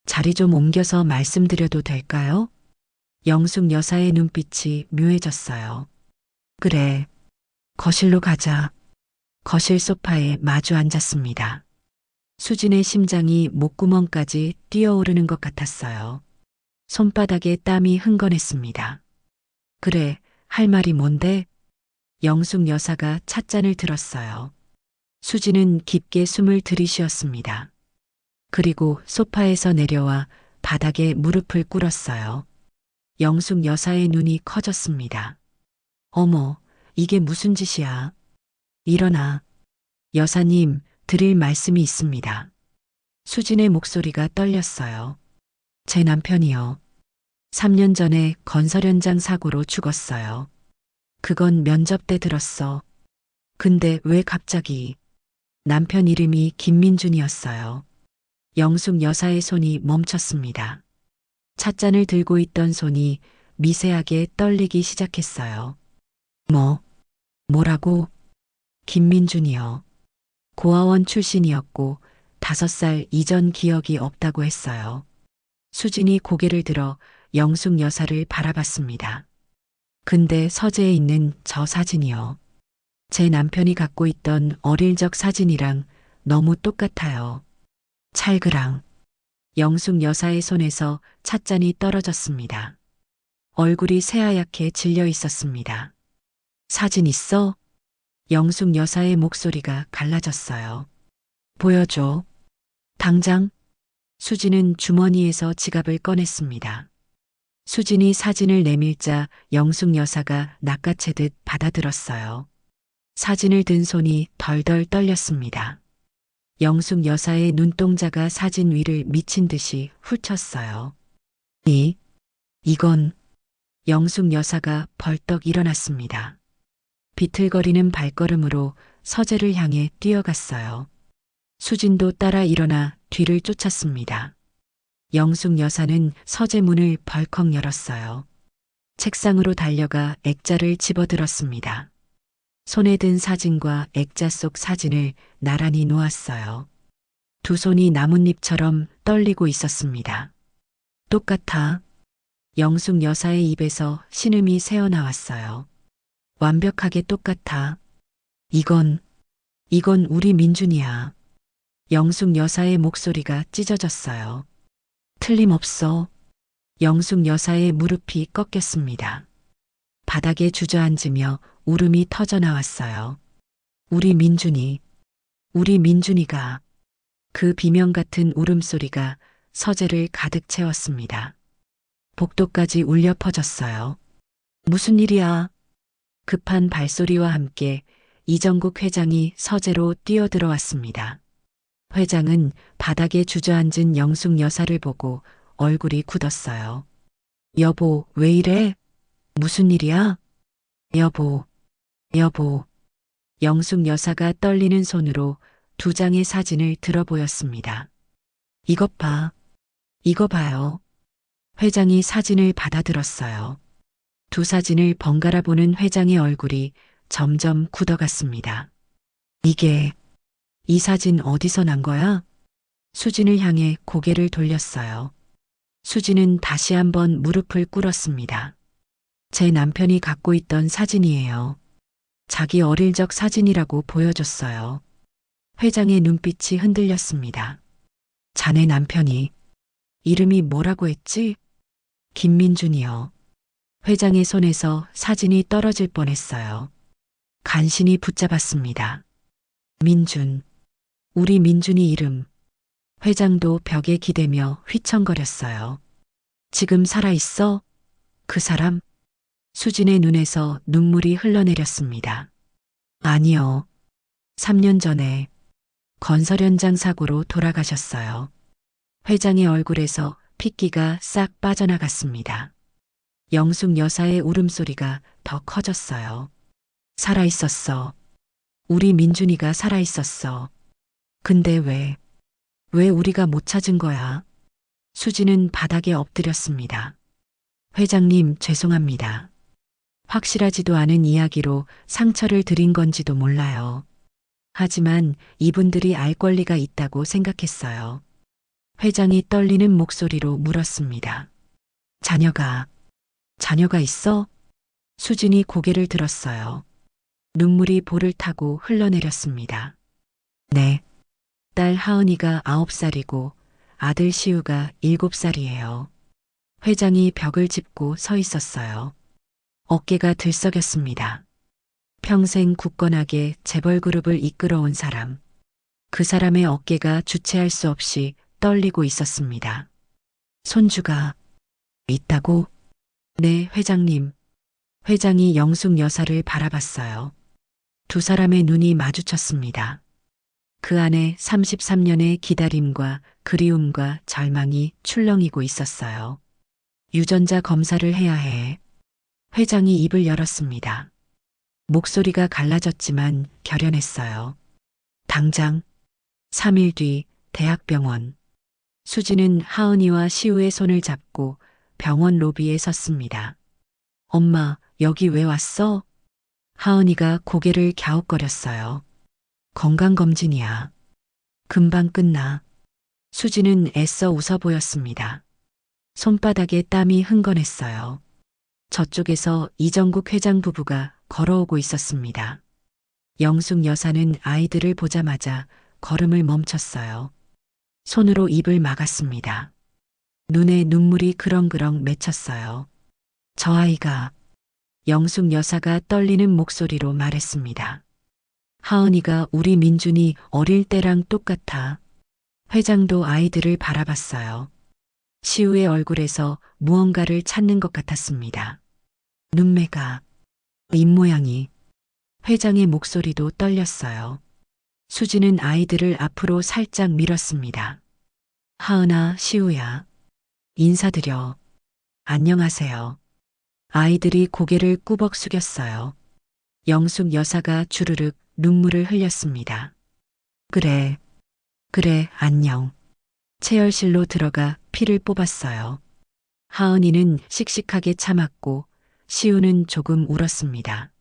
자리 좀 옮겨서 말씀드려도 될까요? 영숙 여사의 눈빛이 묘해졌어요. 그래, 거실로 가자. 거실 소파에 마주 앉았습니다. 수진의 심장이 목구멍까지 뛰어오르는 것 같았어요. 손바닥에 땀이 흥건했습니다. 그래, 할 말이 뭔데? 영숙 여사가 찻잔을 들었어요. 수지는 깊게 숨을 들이쉬었습니다. 그리고 소파에서 내려와 바닥에 무릎을 꿇었어요. 영숙 여사의 눈이 커졌습니다. 어머, 이게 무슨 짓이야? 일어나. 여사님, 드릴 말씀이 있습니다. 수진의 목소리가 떨렸어요. 제 남편이요. 3년 전에 건설 현장 사고로 죽었어요. 그건 면접 때 들었어. 근데 왜 갑자기? 남편 이름이 김민준이었어요. 영숙 여사의 손이 멈췄습니다. 찻잔을 들고 있던 손이 미세하게 떨리기 시작했어요. 뭐라고? 김민준이요. 고아원 출신이었고 5살 이전 기억이 없다고 했어요. 수진이 고개를 들어 영숙 여사를 바라봤습니다. 근데 서재에 있는 저 사진이요. 제 남편이 갖고 있던 어릴 적 사진이랑 너무 똑같아요. 찰그랑. 영숙 여사의 손에서 찻잔이 떨어졌습니다. 얼굴이 새하얗게 질려 있었습니다. 사진 있어? 영숙 여사의 목소리가 갈라졌어요. 보여줘. 당장. 수지는 주머니에서 지갑을 꺼냈습니다. 수진이 사진을 내밀자 영숙 여사가 낚아채듯 받아들었어요. 사진을 든 손이 덜덜 떨렸습니다. 영숙 여사의 눈동자가 사진 위를 미친 듯이 훑쳤어요. 이건 영숙 여사가 벌떡 일어났습니다. 비틀거리는 발걸음으로 서재를 향해 뛰어갔어요. 수진도 따라 일어나 뒤를 쫓았습니다. 영숙 여사는 서재 문을 벌컥 열었어요. 책상으로 달려가 액자를 집어들었습니다. 손에 든 사진과 액자 속 사진을 나란히 놓았어요. 두 손이 나뭇잎처럼 떨리고 있었습니다. 똑같아. 영숙 여사의 입에서 신음이 새어나왔어요. 완벽하게 똑같아. 이건 우리 민준이야. 영숙 여사의 목소리가 찢어졌어요. 틀림없어. 영숙 여사의 무릎이 꺾였습니다. 바닥에 주저앉으며 울음이 터져 나왔어요. 우리 민준이가. 그 비명 같은 울음소리가 서재를 가득 채웠습니다. 복도까지 울려 퍼졌어요. 무슨 일이야? 급한 발소리와 함께 이정국 회장이 서재로 뛰어들어왔습니다. 회장은 바닥에 주저앉은 영숙 여사를 보고 얼굴이 굳었어요. 여보, 왜 이래? 무슨 일이야? 여보. 영숙 여사가 떨리는 손으로 두 장의 사진을 들어 보였습니다. 이것 봐. 이거 봐요. 회장이 사진을 받아들었어요. 두 사진을 번갈아 보는 회장의 얼굴이 점점 굳어갔습니다. 이 사진 어디서 난 거야? 수진을 향해 고개를 돌렸어요. 수진은 다시 한번 무릎을 꿇었습니다. 제 남편이 갖고 있던 사진이에요. 자기 어릴 적 사진이라고 보여줬어요. 회장의 눈빛이 흔들렸습니다. 자네 남편이 이름이 뭐라고 했지? 김민준이요. 회장의 손에서 사진이 떨어질 뻔했어요. 간신히 붙잡았습니다. 민준. 우리 민준이 이름. 회장도 벽에 기대며 휘청거렸어요. 지금 살아있어? 그 사람? 수진의 눈에서 눈물이 흘러내렸습니다. 아니요. 3년 전에 건설 현장 사고로 돌아가셨어요. 회장의 얼굴에서 핏기가 싹 빠져나갔습니다. 영숙 여사의 울음소리가 더 커졌어요. 살아있었어. 우리 민준이가 살아있었어. 근데 왜 우리가 못 찾은 거야? 수지는 바닥에 엎드렸습니다. 회장님, 죄송합니다. 확실하지도 않은 이야기로 상처를 드린 건지도 몰라요. 하지만 이분들이 알 권리가 있다고 생각했어요. 회장이 떨리는 목소리로 물었습니다. 자녀가 있어? 수진이 고개를 들었어요. 눈물이 볼을 타고 흘러내렸습니다. 네. 딸 하은이가 9살이고 아들 시우가 7살이에요. 회장이 벽을 짚고 서 있었어요. 어깨가 들썩였습니다. 평생 굳건하게 재벌 그룹을 이끌어온 사람. 그 사람의 어깨가 주체할 수 없이 떨리고 있었습니다. 손주가 있다고? 네, 회장님. 회장이 영숙 여사를 바라봤어요. 두 사람의 눈이 마주쳤습니다. 그 안에 33년의 기다림과 그리움과 절망이 출렁이고 있었어요. 유전자 검사를 해야 해. 회장이 입을 열었습니다. 목소리가 갈라졌지만 결연했어요. 당장 3일 뒤 대학병원. 수지는 하은이와 시우의 손을 잡고 병원 로비에 섰습니다. 엄마, 여기 왜 왔어? 하은이가 고개를 갸웃거렸어요. 건강검진이야. 금방 끝나. 수지는 애써 웃어 보였습니다. 손바닥에 땀이 흥건했어요. 저쪽에서 이정국 회장 부부가 걸어오고 있었습니다. 영숙 여사는 아이들을 보자마자 걸음을 멈췄어요. 손으로 입을 막았습니다. 눈에 눈물이 그렁그렁 맺혔어요. 저 아이가, 영숙 여사가 떨리는 목소리로 말했습니다. 하은이가 우리 민준이 어릴 때랑 똑같아. 회장도 아이들을 바라봤어요. 시우의 얼굴에서 무언가를 찾는 것 같았습니다. 눈매가, 입모양이, 회장의 목소리도 떨렸어요. 수지는 아이들을 앞으로 살짝 밀었습니다. 하은아, 시우야. 인사드려. 안녕하세요. 아이들이 고개를 꾸벅 숙였어요. 영숙 여사가 주르륵 눈물을 흘렸습니다. 그래, 그래, 안녕. 체열실로 들어가 피를 뽑았어요. 하은이는 씩씩하게 참았고 시우는 조금 울었습니다.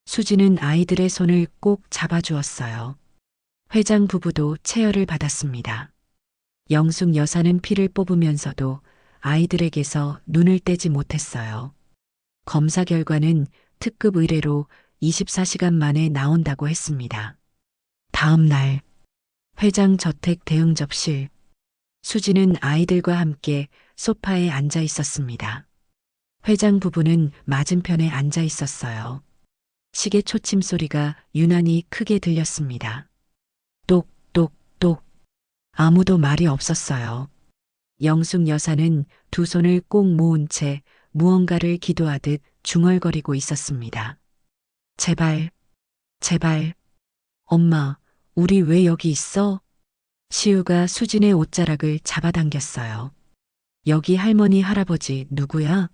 수지는 아이들의 손을 꼭 잡아주었어요. 회장 부부도 체열을 받았습니다. 영숙 여사는 피를 뽑으면서도 아이들에게서 눈을 떼지 못했어요. 검사 결과는 특급 의뢰로 24시간 만에 나온다고 했습니다. 다음 날 회장 저택 대응접실. 수지는 아이들과 함께 소파에 앉아 있었습니다. 회장 부부는 맞은편에 앉아 있었어요. 시계 초침 소리가 유난히 크게 들렸습니다. 똑똑똑. 아무도 말이 없었어요. 영숙 여사는 두 손을 꼭 모은 채 무언가를 기도하듯 중얼거리고 있었습니다. 제발, 제발. 엄마, 우리 왜 여기 있어? 시우가 수진의 옷자락을 잡아당겼어요. 여기 할머니, 할아버지 누구야?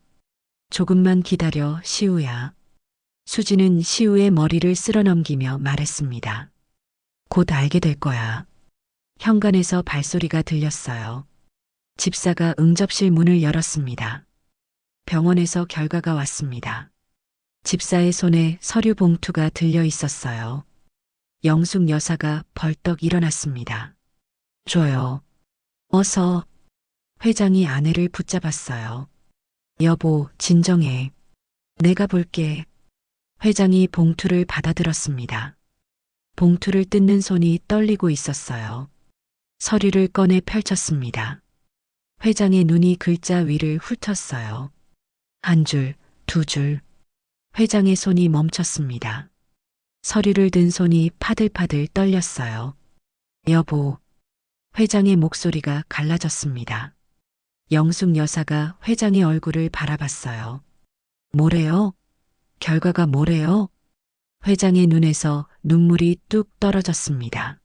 조금만 기다려, 시우야. 수진은 시우의 머리를 쓸어넘기며 말했습니다. 곧 알게 될 거야. 현관에서 발소리가 들렸어요. 집사가 응접실 문을 열었습니다. 병원에서 결과가 왔습니다. 집사의 손에 서류 봉투가 들려 있었어요. 영숙 여사가 벌떡 일어났습니다. 줘요. 어서. 회장이 아내를 붙잡았어요. 여보, 진정해. 내가 볼게. 회장이 봉투를 받아들었습니다. 봉투를 뜯는 손이 떨리고 있었어요. 서류를 꺼내 펼쳤습니다. 회장의 눈이 글자 위를 훑었어요. 한 줄, 두 줄. 회장의 손이 멈췄습니다. 서류를 든 손이 파들파들 떨렸어요. 여보. 회장의 목소리가 갈라졌습니다. 영숙 여사가 회장의 얼굴을 바라봤어요. 뭐래요? 결과가 뭐래요? 회장의 눈에서 눈물이 뚝 떨어졌습니다.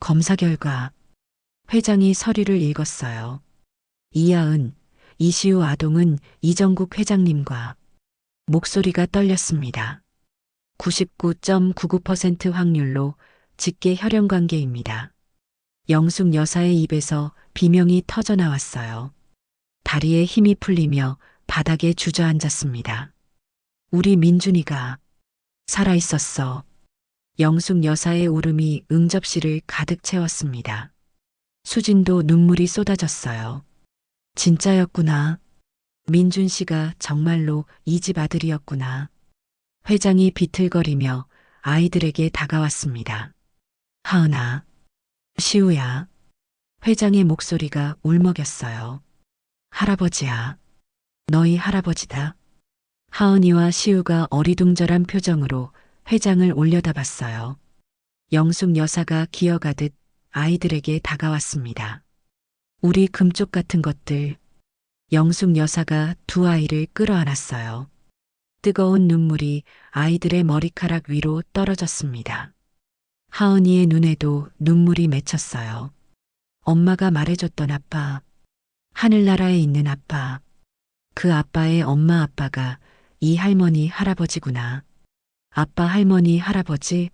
검사 결과. 회장이 서류를 읽었어요. 이하은, 이시우 아동은 이정국 회장님과. 목소리가 떨렸습니다. 99.99% 확률로 직계 혈연 관계입니다. 영숙 여사의 입에서 비명이 터져 나왔어요. 다리에 힘이 풀리며 바닥에 주저앉았습니다. 우리 민준이가 살아있었어. 영숙 여사의 울음이 응접실을 가득 채웠습니다. 수진도 눈물이 쏟아졌어요. 진짜였구나. 민준 씨가 정말로 이 집 아들이었구나. 회장이 비틀거리며 아이들에게 다가왔습니다. 하은아, 시우야. 회장의 목소리가 울먹였어요. 할아버지야. 너희 할아버지다. 하은이와 시우가 어리둥절한 표정으로 회장을 올려다봤어요. 영숙 여사가 기어가듯 아이들에게 다가왔습니다. 우리 금쪽 같은 것들. 영숙 여사가 두 아이를 끌어안았어요. 뜨거운 눈물이 아이들의 머리카락 위로 떨어졌습니다. 하은이의 눈에도 눈물이 맺혔어요. 엄마가 말해줬던 아빠. 하늘나라에 있는 아빠. 그 아빠의 엄마 아빠가 이 할머니 할아버지구나. 아빠 할머니 할아버지?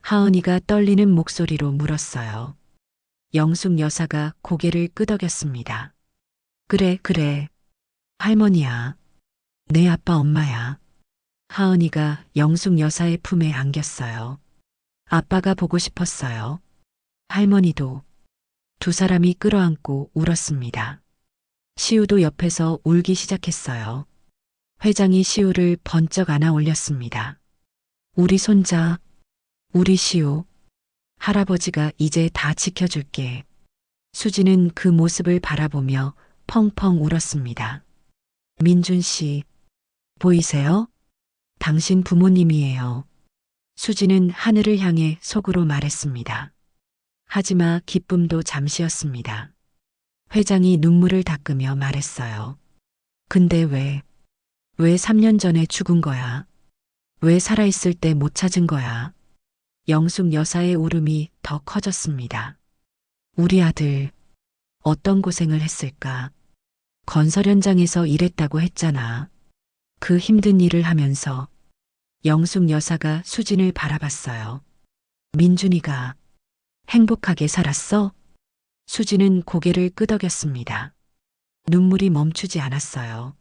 하은이가 떨리는 목소리로 물었어요. 영숙 여사가 고개를 끄덕였습니다. 그래, 그래. 할머니야. 내 아빠 엄마야. 하은이가 영숙 여사의 품에 안겼어요. 아빠가 보고 싶었어요. 할머니도. 두 사람이 끌어안고 울었습니다. 시우도 옆에서 울기 시작했어요. 회장이 시우를 번쩍 안아 올렸습니다. 우리 손자, 우리 시우. 할아버지가 이제 다 지켜줄게. 수지는 그 모습을 바라보며 펑펑 울었습니다. 민준 씨, 보이세요? 당신 부모님이에요. 수지는 하늘을 향해 속으로 말했습니다. 하지마 기쁨도 잠시였습니다. 회장이 눈물을 닦으며 말했어요. 근데 왜 3년 전에 죽은 거야? 왜 살아있을 때 못 찾은 거야? 영숙 여사의 울음이 더 커졌습니다. 우리 아들, 어떤 고생을 했을까? 건설 현장에서 일했다고 했잖아. 그 힘든 일을 하면서 영숙 여사가 수진을 바라봤어요. 민준이가 행복하게 살았어? 수진은 고개를 끄덕였습니다. 눈물이 멈추지 않았어요.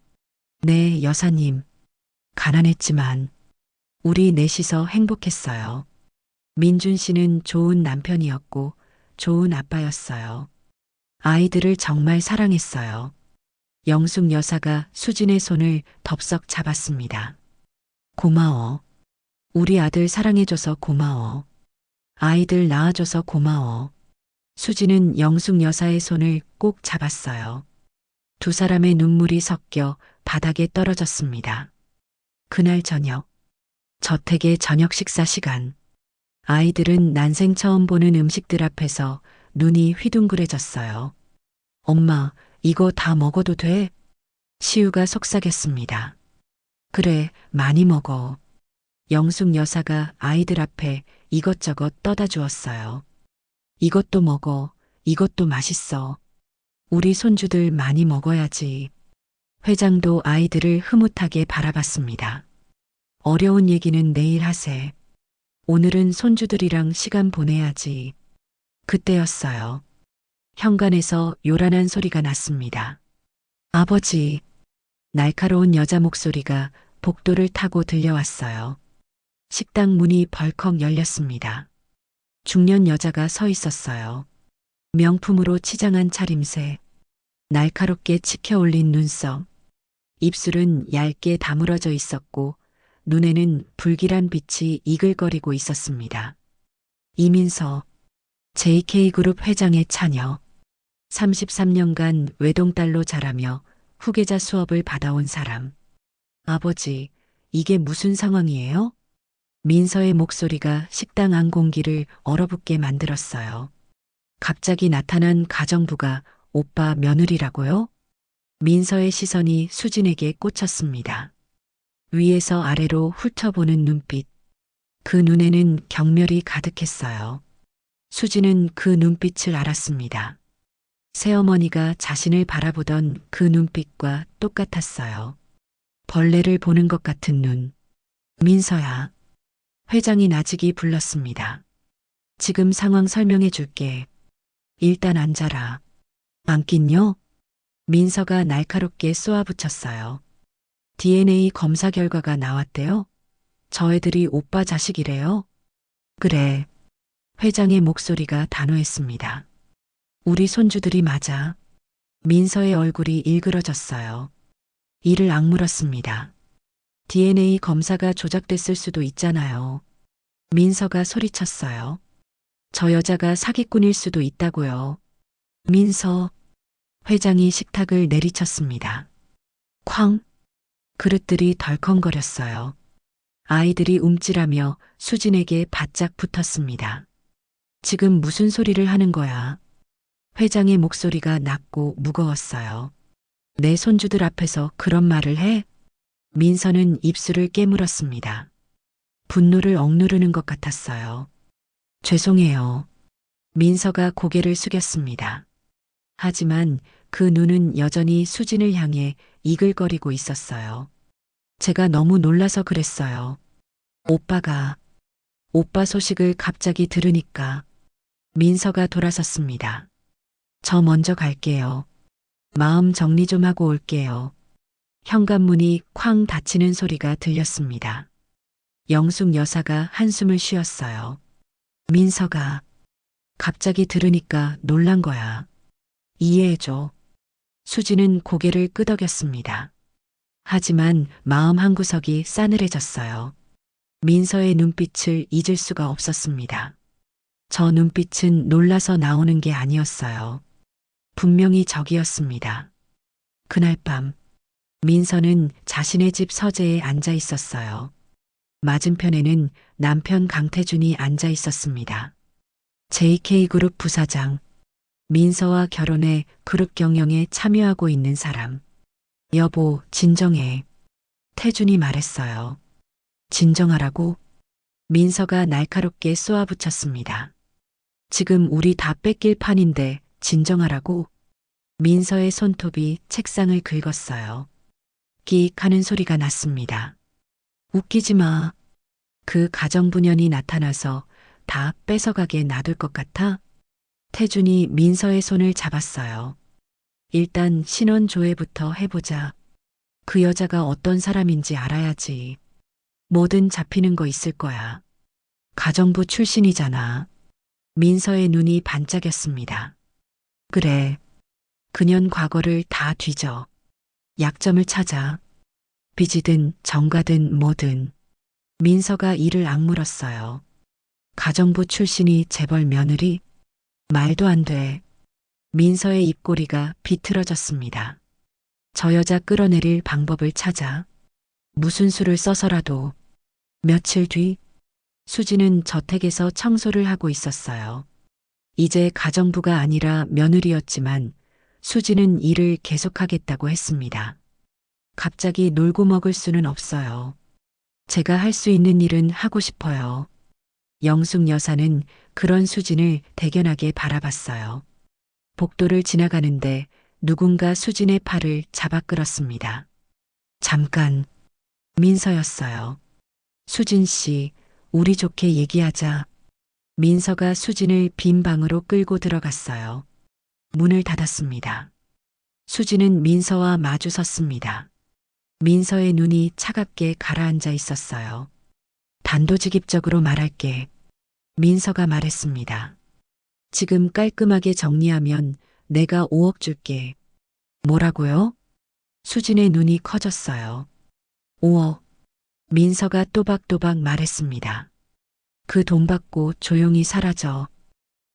네, 여사님. 가난했지만 우리 넷이서 행복했어요. 민준 씨는 좋은 남편이었고 좋은 아빠였어요. 아이들을 정말 사랑했어요. 영숙 여사가 수진의 손을 덥석 잡았습니다. 고마워. 우리 아들 사랑해줘서 고마워. 아이들 낳아줘서 고마워. 수진은 영숙 여사의 손을 꼭 잡았어요. 두 사람의 눈물이 섞여 바닥에 떨어졌습니다. 그날 저녁, 저택의 저녁 식사 시간. 아이들은 난생 처음 보는 음식들 앞에서 눈이 휘둥그레졌어요. 엄마, 이거 다 먹어도 돼? 시우가 속삭였습니다. 그래, 많이 먹어. 영숙 여사가 아이들 앞에 이것저것 떠다 주었어요. 이것도 먹어. 이것도 맛있어. 우리 손주들 많이 먹어야지. 회장도 아이들을 흐뭇하게 바라봤습니다. 어려운 얘기는 내일 하세. 오늘은 손주들이랑 시간 보내야지. 그때였어요. 현관에서 요란한 소리가 났습니다. 아버지. 날카로운 여자 목소리가 복도를 타고 들려왔어요. 식당 문이 벌컥 열렸습니다. 중년 여자가 서 있었어요. 명품으로 치장한 차림새, 날카롭게 치켜올린 눈썹, 입술은 얇게 다물어져 있었고 눈에는 불길한 빛이 이글거리고 있었습니다. 이민서, JK그룹 회장의 차녀, 33년간 외동딸로 자라며 후계자 수업을 받아온 사람. 아버지, 이게 무슨 상황이에요? 민서의 목소리가 식당 안 공기를 얼어붙게 만들었어요. 갑자기 나타난 가정부가 오빠 며느리라고요? 민서의 시선이 수진에게 꽂혔습니다. 위에서 아래로 훑어보는 눈빛. 그 눈에는 경멸이 가득했어요. 수진은 그 눈빛을 알았습니다. 새어머니가 자신을 바라보던 그 눈빛과 똑같았어요. 벌레를 보는 것 같은 눈. 민서야. 회장이 나직이 불렀습니다. 지금 상황 설명해 줄게. 일단 앉아라. 앉긴요? 민서가 날카롭게 쏘아붙였어요. DNA 검사 결과가 나왔대요? 저 애들이 오빠 자식이래요? 그래. 회장의 목소리가 단호했습니다. 우리 손주들이 맞아. 민서의 얼굴이 일그러졌어요. 이를 악물었습니다. DNA 검사가 조작됐을 수도 있잖아요. 민서가 소리쳤어요. 저 여자가 사기꾼일 수도 있다고요. 민서. 회장이 식탁을 내리쳤습니다. 쾅. 그릇들이 덜컹거렸어요. 아이들이 움찔하며 수진에게 바짝 붙었습니다. 지금 무슨 소리를 하는 거야? 회장의 목소리가 낮고 무거웠어요. 내 손주들 앞에서 그런 말을 해? 민서는 입술을 깨물었습니다. 분노를 억누르는 것 같았어요. 죄송해요. 민서가 고개를 숙였습니다. 하지만 그 눈은 여전히 수진을 향해 이글거리고 있었어요. 제가 너무 놀라서 그랬어요. 오빠 소식을 갑자기 들으니까. 민서가 돌아섰습니다. 저 먼저 갈게요. 마음 정리 좀 하고 올게요. 현관문이 쾅 닫히는 소리가 들렸습니다. 영숙 여사가 한숨을 쉬었어요. 민서가 갑자기 들으니까 놀란 거야. 이해해줘. 수지는 고개를 끄덕였습니다. 하지만 마음 한구석이 싸늘해졌어요. 민서의 눈빛을 잊을 수가 없었습니다. 저 눈빛은 놀라서 나오는 게 아니었어요. 분명히 적이었습니다. 그날 밤 민서는 자신의 집 서재에 앉아 있었어요. 맞은편에는 남편 강태준이 앉아 있었습니다. JK그룹 부사장. 민서와 결혼해 그룹 경영에 참여하고 있는 사람. 여보, 진정해. 태준이 말했어요. 진정하라고? 민서가 날카롭게 쏘아붙였습니다. 지금 우리 다 뺏길 판인데 진정하라고? 민서의 손톱이 책상을 긁었어요. 끼익 하는 소리가 났습니다. 웃기지 마. 그 가정분연이 나타나서 다 뺏어가게 놔둘 것 같아? 태준이 민서의 손을 잡았어요. 일단 신원조회부터 해보자. 그 여자가 어떤 사람인지 알아야지. 뭐든 잡히는 거 있을 거야. 가정부 출신이잖아. 민서의 눈이 반짝였습니다. 그래. 그년 과거를 다 뒤져. 약점을 찾아. 빚이든 정가든 뭐든. 민서가 이를 악물었어요. 가정부 출신이 재벌 며느리? 말도 안 돼. 민서의 입꼬리가 비틀어졌습니다. 저 여자 끌어내릴 방법을 찾아. 무슨 수를 써서라도. 며칠 뒤 수지는 저택에서 청소를 하고 있었어요. 이제 가정부가 아니라 며느리였지만 수지는 일을 계속하겠다고 했습니다. 갑자기 놀고 먹을 수는 없어요. 제가 할 수 있는 일은 하고 싶어요. 영숙 여사는 그런 수진을 대견하게 바라봤어요. 복도를 지나가는데 누군가 수진의 팔을 잡아 끌었습니다. 잠깐. 민서였어요. 수진 씨, 우리 좋게 얘기하자. 민서가 수진을 빈 방으로 끌고 들어갔어요. 문을 닫았습니다. 수진은 민서와 마주 섰습니다. 민서의 눈이 차갑게 가라앉아 있었어요. 단도직입적으로 말할게. 민서가 말했습니다. 지금 깔끔하게 정리하면 내가 5억 줄게. 뭐라고요? 수진의 눈이 커졌어요. 5억. 민서가 또박또박 말했습니다. 그 돈 받고 조용히 사라져.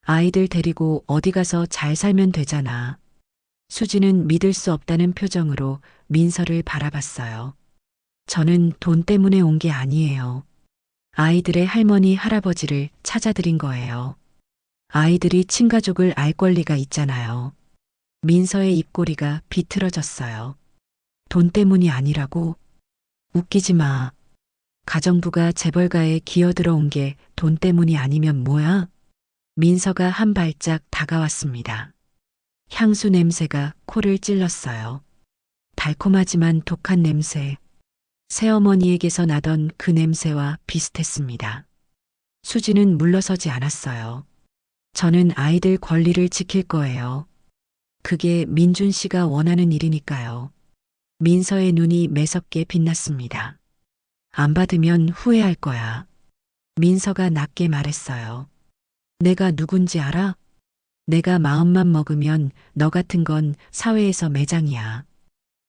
아이들 데리고 어디 가서 잘 살면 되잖아. 수지는 믿을 수 없다는 표정으로 민서를 바라봤어요. 저는 돈 때문에 온 게 아니에요. 아이들의 할머니, 할아버지를 찾아드린 거예요. 아이들이 친가족을 알 권리가 있잖아요. 민서의 입꼬리가 비틀어졌어요. 돈 때문이 아니라고? 웃기지 마. 가정부가 재벌가에 기어들어온 게 돈 때문이 아니면 뭐야? 민서가 한 발짝 다가왔습니다. 향수 냄새가 코를 찔렀어요. 달콤하지만 독한 냄새. 새어머니에게서 나던 그 냄새와 비슷했습니다. 수지는 물러서지 않았어요. 저는 아이들 권리를 지킬 거예요. 그게 민준 씨가 원하는 일이니까요. 민서의 눈이 매섭게 빛났습니다. 안 받으면 후회할 거야. 민서가 낮게 말했어요. 내가 누군지 알아? 내가 마음만 먹으면 너 같은 건 사회에서 매장이야.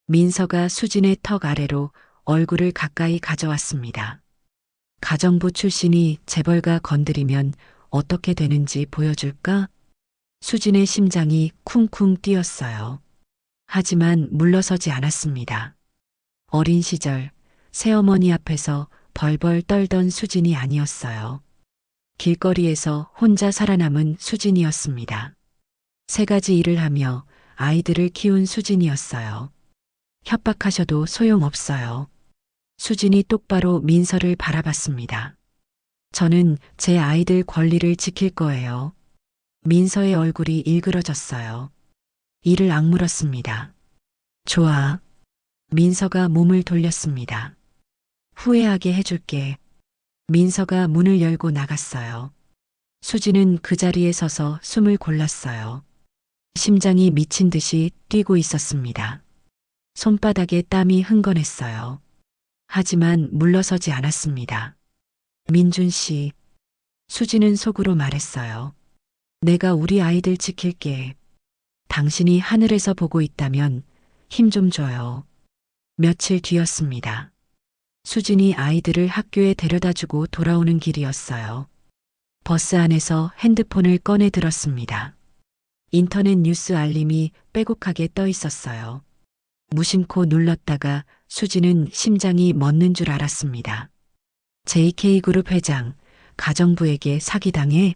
민서가 수진의 턱 아래로 얼굴을 가까이 가져왔습니다. 가정부 출신이 재벌가 건드리면 어떻게 되는지 보여줄까? 수진의 심장이 쿵쿵 뛰었어요. 하지만 물러서지 않았습니다. 어린 시절 새어머니 앞에서 벌벌 떨던 수진이 아니었어요. 길거리에서 혼자 살아남은 수진이었습니다. 3가지 일을 하며 아이들을 키운 수진이었어요. 협박하셔도 소용없어요. 수진이 똑바로 민서를 바라봤습니다. 저는 제 아이들 권리를 지킬 거예요. 민서의 얼굴이 일그러졌어요. 이를 악물었습니다. 좋아. 민서가 몸을 돌렸습니다. 후회하게 해줄게. 민서가 문을 열고 나갔어요. 수지는 그 자리에 서서 숨을 골랐어요. 심장이 미친 듯이 뛰고 있었습니다. 손바닥에 땀이 흥건했어요. 하지만 물러서지 않았습니다. 민준 씨. 수지는 속으로 말했어요. 내가 우리 아이들 지킬게. 당신이 하늘에서 보고 있다면 힘 좀 줘요. 며칠 뒤였습니다. 수진이 아이들을 학교에 데려다주고 돌아오는 길이었어요. 버스 안에서 핸드폰을 꺼내 들었습니다. 인터넷 뉴스 알림이 빼곡하게 떠 있었어요. 무심코 눌렀다가 수지는 심장이 멎는 줄 알았습니다. JK그룹 회장, 가정부에게 사기당해?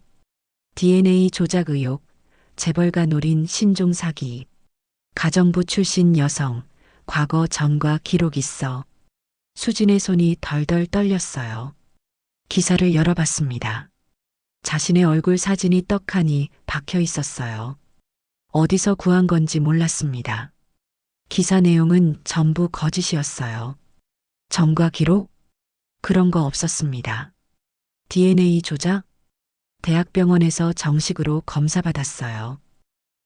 DNA 조작 의혹, 재벌가 노린 신종 사기. 가정부 출신 여성, 과거 전과 기록 있어. 수진의 손이 덜덜 떨렸어요. 기사를 열어봤습니다. 자신의 얼굴 사진이 떡하니 박혀 있었어요. 어디서 구한 건지 몰랐습니다. 기사 내용은 전부 거짓이었어요. 전과 기록? 그런 거 없었습니다. DNA 조작? 대학병원에서 정식으로 검사받았어요.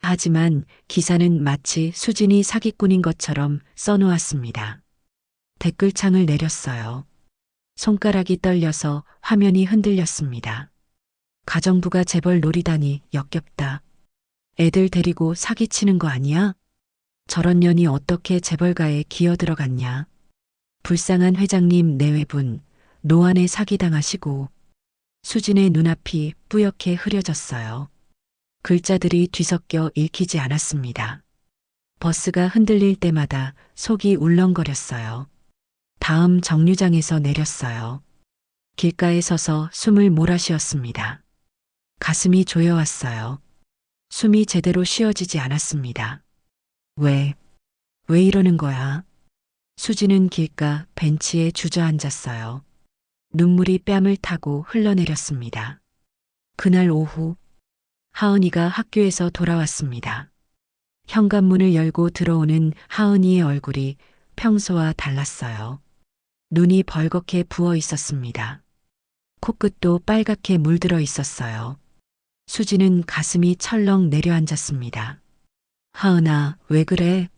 하지만 기사는 마치 수진이 사기꾼인 것처럼 써놓았습니다. 댓글창을 내렸어요. 손가락이 떨려서 화면이 흔들렸습니다. 가정부가 재벌 노리다니 역겹다. 애들 데리고 사기치는 거 아니야? 저런 년이 어떻게 재벌가에 기어들어갔냐? 불쌍한 회장님 내외분, 노안에 사기당하시고 수진의 눈앞이 뿌옇게 흐려졌어요. 글자들이 뒤섞여 읽히지 않았습니다. 버스가 흔들릴 때마다 속이 울렁거렸어요. 다음 정류장에서 내렸어요. 길가에 서서 숨을 몰아쉬었습니다. 가슴이 조여왔어요. 숨이 제대로 쉬어지지 않았습니다. 왜 이러는 거야? 수지는 길가 벤치에 주저앉았어요. 눈물이 뺨을 타고 흘러내렸습니다. 그날 오후 하은이가 학교에서 돌아왔습니다. 현관문을 열고 들어오는 하은이의 얼굴이 평소와 달랐어요. 눈이 벌겋게 부어 있었습니다. 코끝도 빨갛게 물들어 있었어요. 수지는 가슴이 철렁 내려앉았습니다. 하은아, 왜 그래?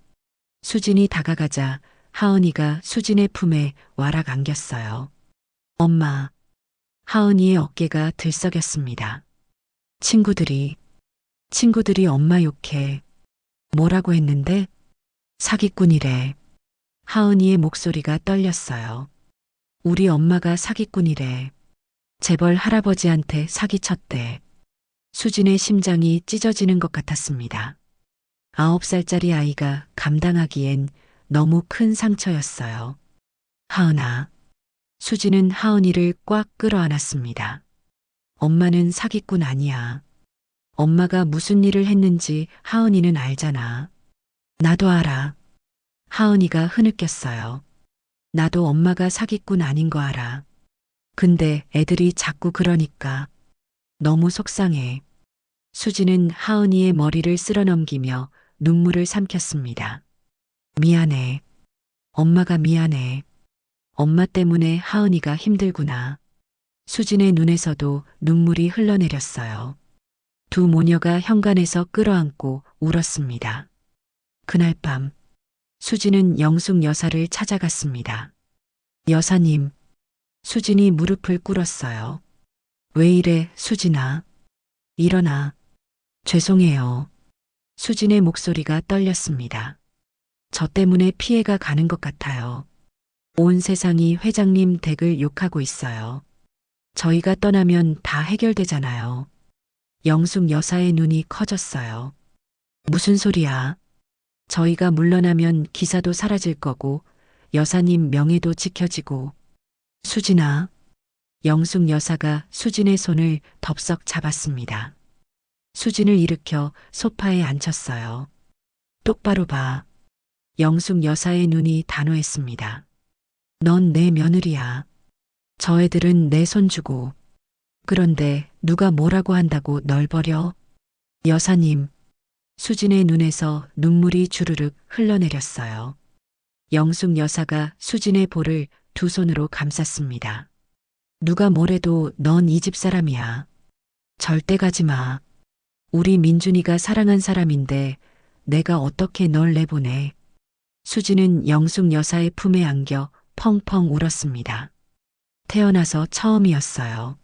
수진이 다가가자 하은이가 수진의 품에 와락 안겼어요. 엄마. 하은이의 어깨가 들썩였습니다. 친구들이 엄마 욕해. 뭐라고 했는데? 사기꾼이래. 하은이의 목소리가 떨렸어요. 우리 엄마가 사기꾼이래. 재벌 할아버지한테 사기쳤대. 수진의 심장이 찢어지는 것 같았습니다. 9살짜리 아이가 감당하기엔 너무 큰 상처였어요. 하은아. 수진은 하은이를 꽉 끌어안았습니다. 엄마는 사기꾼 아니야. 엄마가 무슨 일을 했는지 하은이는 알잖아. 나도 알아. 하은이가 흐느꼈어요. 나도 엄마가 사기꾼 아닌 거 알아. 근데 애들이 자꾸 그러니까 너무 속상해. 수지는 하은이의 머리를 쓸어넘기며 눈물을 삼켰습니다. 미안해. 엄마가 미안해. 엄마 때문에 하은이가 힘들구나. 수진의 눈에서도 눈물이 흘러내렸어요. 두 모녀가 현관에서 끌어안고 울었습니다. 그날 밤 수진은 영숙 여사를 찾아갔습니다. 여사님, 수진이 무릎을 꿇었어요. 왜 이래, 수진아. 일어나. 죄송해요. 수진의 목소리가 떨렸습니다. 저 때문에 피해가 가는 것 같아요. 온 세상이 회장님 댁을 욕하고 있어요. 저희가 떠나면 다 해결되잖아요. 영숙 여사의 눈이 커졌어요. 무슨 소리야? 저희가 물러나면 기사도 사라질 거고 여사님 명예도 지켜지고. 수진아. 영숙 여사가 수진의 손을 덥석 잡았습니다. 수진을 일으켜 소파에 앉혔어요. 똑바로 봐. 영숙 여사의 눈이 단호했습니다. 넌 내 며느리야. 저 애들은 내 손주고. 그런데 누가 뭐라고 한다고 널 버려? 여사님. 수진의 눈에서 눈물이 주르륵 흘러내렸어요. 영숙 여사가 수진의 볼을 두 손으로 감쌌습니다. 누가 뭐래도 넌 이 집 사람이야. 절대 가지 마. 우리 민준이가 사랑한 사람인데 내가 어떻게 널 내보내. 수진은 영숙 여사의 품에 안겨 펑펑 울었습니다. 태어나서 처음이었어요.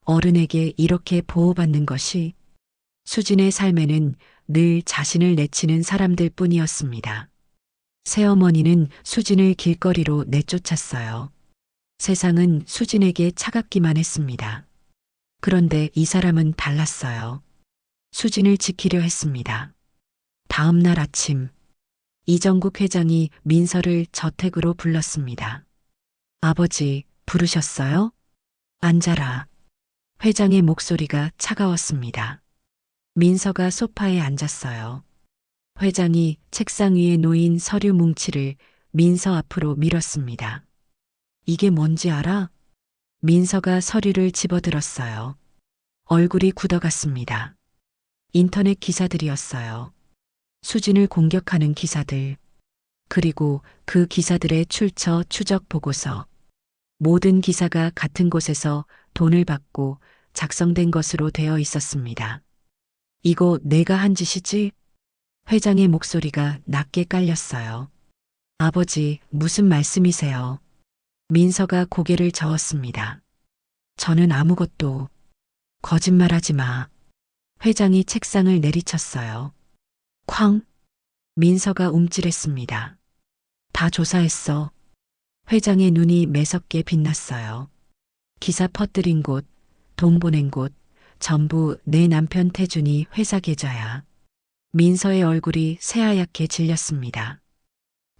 어른에게 이렇게 보호받는 것이. 수진의 삶에는 늘 자신을 내치는 사람들 뿐이었습니다. 새어머니는 수진을 길거리로 내쫓았어요. 세상은 수진에게 차갑기만 했습니다. 그런데 이 사람은 달랐어요. 수진을 지키려 했습니다. 다음 날 아침, 이정국 회장이 민서를 저택으로 불렀습니다. 아버지, 부르셨어요? 앉아라. 회장의 목소리가 차가웠습니다. 민서가 소파에 앉았어요. 회장이 책상 위에 놓인 서류 뭉치를 민서 앞으로 밀었습니다. 이게 뭔지 알아? 민서가 서류를 집어들었어요. 얼굴이 굳어갔습니다. 인터넷 기사들이었어요. 수진을 공격하는 기사들. 그리고 그 기사들의 출처 추적 보고서. 모든 기사가 같은 곳에서 돈을 받고 작성된 것으로 되어 있었습니다. 이거 내가 한 짓이지? 회장의 목소리가 낮게 깔렸어요. 아버지, 무슨 말씀이세요? 민서가 고개를 저었습니다. 저는 아무것도. 거짓말하지 마. 회장이 책상을 내리쳤어요. 쾅. 민서가 움찔했습니다. 다 조사했어. 회장의 눈이 매섭게 빛났어요. 기사 퍼뜨린 곳, 돈 보낸 곳, 전부 내 남편 태준이 회사 계좌야. 민서의 얼굴이 새하얗게 질렸습니다.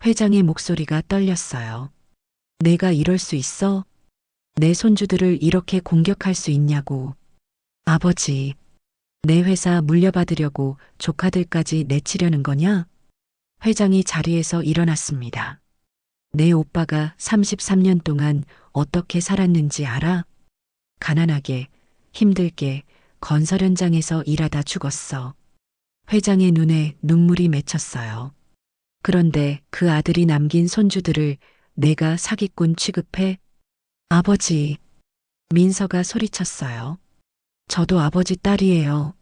회장의 목소리가 떨렸어요. 내가 이럴 수 있어? 내 손주들을 이렇게 공격할 수 있냐고. 아버지, 내 회사 물려받으려고 조카들까지 내치려는 거냐? 회장이 자리에서 일어났습니다. 내 오빠가 33년 동안 어떻게 살았는지 알아? 가난하게, 힘들게 건설 현장에서 일하다 죽었어. 회장의 눈에 눈물이 맺혔어요. 그런데 그 아들이 남긴 손주들을 내가 사기꾼 취급해? 아버지, 민서가 소리쳤어요. 저도 아버지 딸이에요.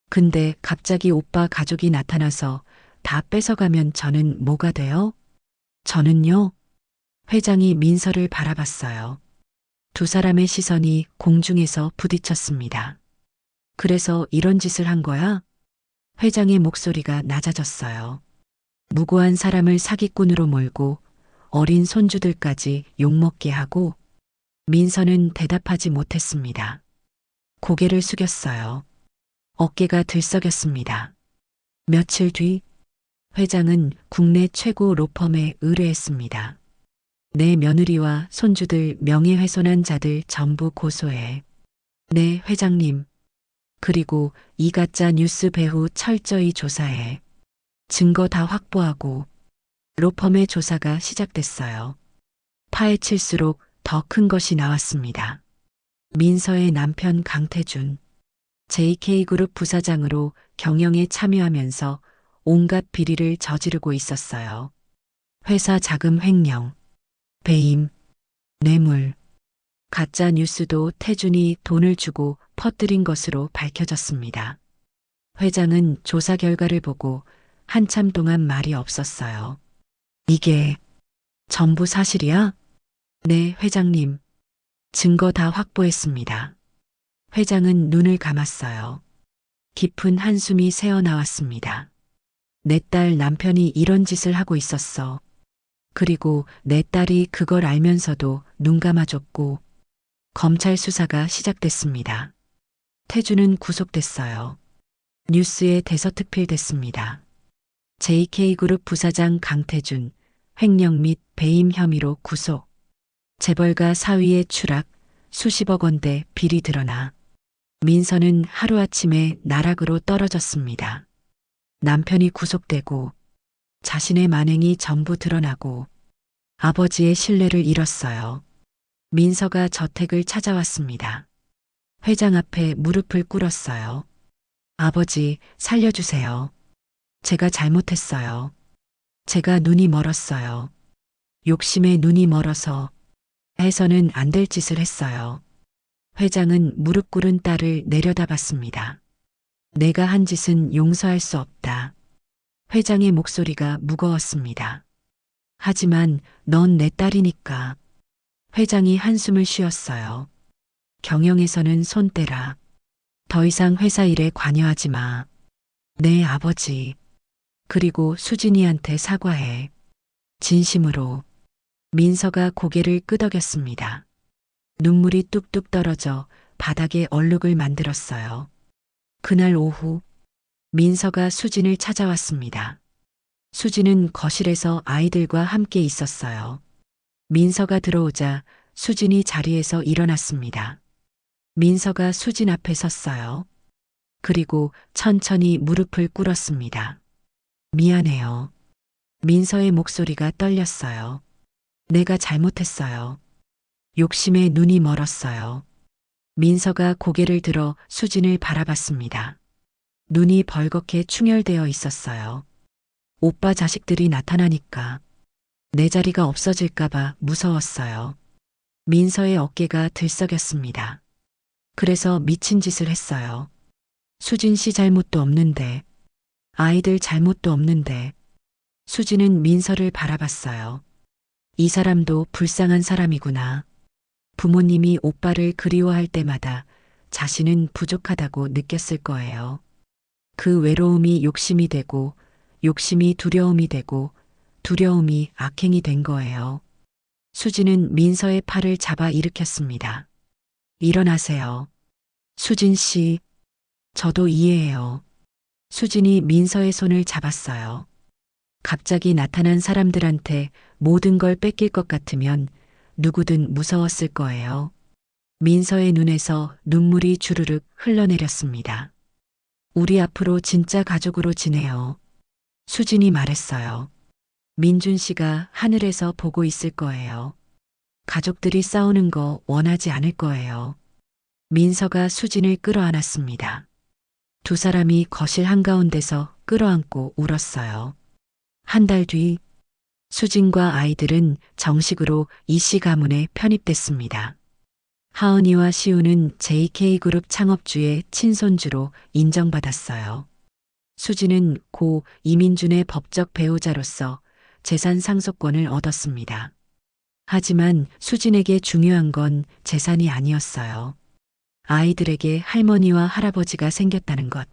근데 갑자기 오빠 가족이 나타나서 다 뺏어가면 저는 뭐가 돼요? 저는요? 회장이 민서를 바라봤어요. 두 사람의 시선이 공중에서 부딪혔습니다. 그래서 이런 짓을 한 거야? 회장의 목소리가 낮아졌어요. 무고한 사람을 사기꾼으로 몰고 어린 손주들까지 욕먹게 하고. 민서는 대답하지 못했습니다. 고개를 숙였어요. 어깨가 들썩였습니다. 며칠 뒤 회장은 국내 최고 로펌에 의뢰했습니다. 내 며느리와 손주들 명예훼손한 자들 전부 고소해. 네, 회장님. 그리고 이 가짜 뉴스 배후 철저히 조사해. 증거 다 확보하고. 로펌의 조사가 시작됐어요. 파헤칠수록 더 큰 것이 나왔습니다. 민서의 남편 강태준, JK그룹 부사장으로 경영에 참여하면서 온갖 비리를 저지르고 있었어요. 회사 자금 횡령, 배임, 뇌물, 가짜 뉴스도 태준이 돈을 주고 퍼뜨린 것으로 밝혀졌습니다. 회장은 조사 결과를 보고 한참 동안 말이 없었어요. 이게 전부 사실이야? 네, 회장님. 증거 다 확보했습니다. 회장은 눈을 감았어요. 깊은 한숨이 새어나왔습니다. 내 딸 남편이 이런 짓을 하고 있었어. 그리고 내 딸이 그걸 알면서도 눈 감아줬고. 검찰 수사가 시작됐습니다. 태준은 구속됐어요. 뉴스에 대서특필됐습니다. JK그룹 부사장 강태준, 횡령 및 배임 혐의로 구속. 재벌가 사위의 추락, 수십억 원대 비리 드러나. 민서는 하루아침에 나락으로 떨어졌습니다. 남편이 구속되고 자신의 만행이 전부 드러나고 아버지의 신뢰를 잃었어요. 민서가 저택을 찾아왔습니다. 회장 앞에 무릎을 꿇었어요. 아버지, 살려주세요. 제가 잘못했어요. 제가 눈이 멀었어요. 욕심에 눈이 멀어서 해서는 안 될 짓을 했어요. 회장은 무릎 꿇은 딸을 내려다봤습니다. 내가 한 짓은 용서할 수 없다. 회장의 목소리가 무거웠습니다. 하지만 넌 내 딸이니까. 회장이 한숨을 쉬었어요. 경영에서는 손 떼라. 더 이상 회사 일에 관여하지 마. 내 아버지. 그리고 수진이한테 사과해. 진심으로. 민서가 고개를 끄덕였습니다. 눈물이 뚝뚝 떨어져 바닥에 얼룩을 만들었어요. 그날 오후 민서가 수진을 찾아왔습니다. 수진은 거실에서 아이들과 함께 있었어요. 민서가 들어오자 수진이 자리에서 일어났습니다. 민서가 수진 앞에 섰어요. 그리고 천천히 무릎을 꿇었습니다. 미안해요. 민서의 목소리가 떨렸어요. 내가 잘못했어요. 욕심에 눈이 멀었어요. 민서가 고개를 들어 수진을 바라봤습니다. 눈이 벌겋게 충혈되어 있었어요. 오빠 자식들이 나타나니까 내 자리가 없어질까봐 무서웠어요. 민서의 어깨가 들썩였습니다. 그래서 미친 짓을 했어요. 수진 씨 잘못도 없는데, 아이들 잘못도 없는데, 수진은 민서를 바라봤어요. 이 사람도 불쌍한 사람이구나. 부모님이 오빠를 그리워할 때마다 자신은 부족하다고 느꼈을 거예요. 그 외로움이 욕심이 되고, 욕심이 두려움이 되고, 두려움이 악행이 된 거예요. 수진은 민서의 팔을 잡아 일으켰습니다. 일어나세요. 수진 씨, 저도 이해해요. 수진이 민서의 손을 잡았어요. 갑자기 나타난 사람들한테 모든 걸 뺏길 것 같으면 누구든 무서웠을 거예요. 민서의 눈에서 눈물이 주르륵 흘러내렸습니다. 우리 앞으로 진짜 가족으로 지내요. 수진이 말했어요. 민준 씨가 하늘에서 보고 있을 거예요. 가족들이 싸우는 거 원하지 않을 거예요. 민서가 수진을 끌어안았습니다. 두 사람이 거실 한가운데서 끌어안고 울었어요. 한 달 뒤 수진과 아이들은 정식으로 이씨 가문에 편입됐습니다. 하은이와 시우는 JK그룹 창업주의 친손주로 인정받았어요. 수진은 고 이민준의 법적 배우자로서 재산 상속권을 얻었습니다. 하지만 수진에게 중요한 건 재산이 아니었어요. 아이들에게 할머니와 할아버지가 생겼다는 것.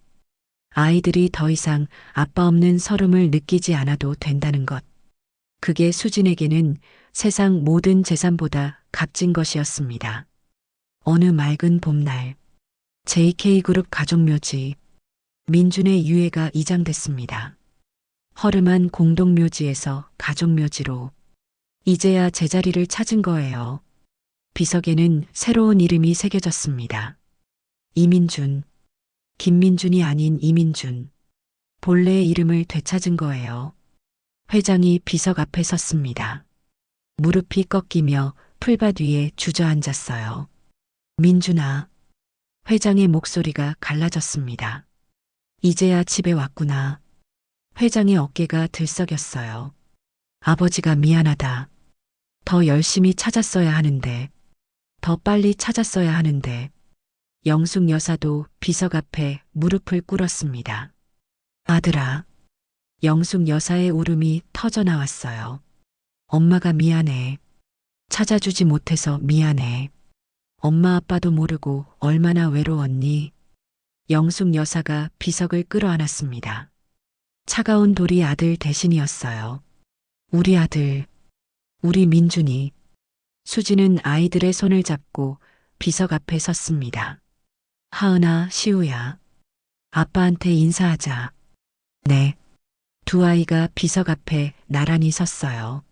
아이들이 더 이상 아빠 없는 서름을 느끼지 않아도 된다는 것. 그게 수진에게는 세상 모든 재산보다 값진 것이었습니다. 어느 맑은 봄날, JK그룹 가족묘지, 민준의 유해가 이장됐습니다. 허름한 공동묘지에서 가족묘지로 이제야 제자리를 찾은 거예요. 비석에는 새로운 이름이 새겨졌습니다. 이민준, 김민준이 아닌 이민준. 본래의 이름을 되찾은 거예요. 회장이 비석 앞에 섰습니다. 무릎이 꺾이며 풀밭 위에 주저앉았어요. 민준아. 회장의 목소리가 갈라졌습니다. 이제야 집에 왔구나. 회장의 어깨가 들썩였어요. 아버지가 미안하다. 더 열심히 찾았어야 하는데, 더 빨리 찾았어야 하는데, 영숙 여사도 비석 앞에 무릎을 꿇었습니다. 아들아. 영숙 여사의 울음이 터져 나왔어요. 엄마가 미안해. 찾아주지 못해서 미안해. 엄마 아빠도 모르고 얼마나 외로웠니? 영숙 여사가 비석을 끌어안았습니다. 차가운 돌이 아들 대신이었어요. 우리 아들, 우리 민준이. 수지는 아이들의 손을 잡고 비석 앞에 섰습니다. 하은아, 시우야. 아빠한테 인사하자. 네. 두 아이가 비석 앞에 나란히 섰어요.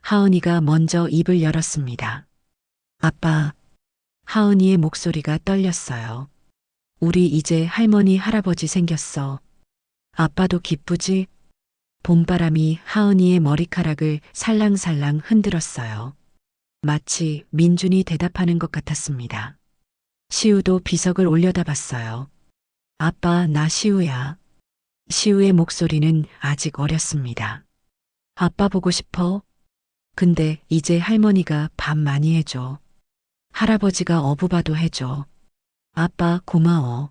하은이가 먼저 입을 열었습니다. 아빠. 하은이의 목소리가 떨렸어요. 우리 이제 할머니 할아버지 생겼어. 아빠도 기쁘지? 봄바람이 하은이의 머리카락을 살랑살랑 흔들었어요. 마치 민준이 대답하는 것 같았습니다. 시우도 비석을 올려다 봤어요. 아빠, 나 시우야. 시우의 목소리는 아직 어렸습니다. 아빠 보고 싶어? 근데 이제 할머니가 밥 많이 해줘. 할아버지가 어부바도 해줘. 아빠 고마워.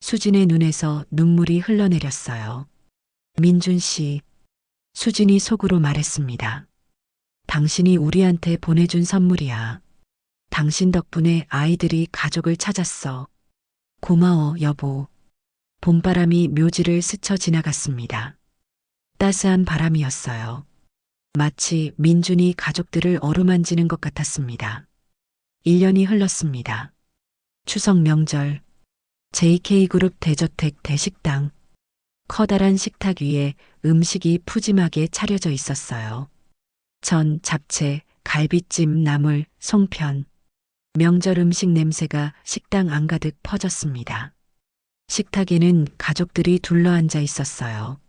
수진의 눈에서 눈물이 흘러내렸어요. 민준 씨. 수진이 속으로 말했습니다. 당신이 우리한테 보내준 선물이야. 당신 덕분에 아이들이 가족을 찾았어. 고마워, 여보. 봄바람이 묘지를 스쳐 지나갔습니다. 따스한 바람이었어요. 마치 민준이 가족들을 어루만지는 것 같았습니다. 1년이 흘렀습니다. 추석 명절, JK그룹 대저택 대식당. 커다란 식탁 위에 음식이 푸짐하게 차려져 있었어요. 전, 잡채, 갈비찜, 나물, 송편. 명절 음식 냄새가 식당 안가득 퍼졌습니다. 식탁에는 가족들이 둘러앉아 있었어요.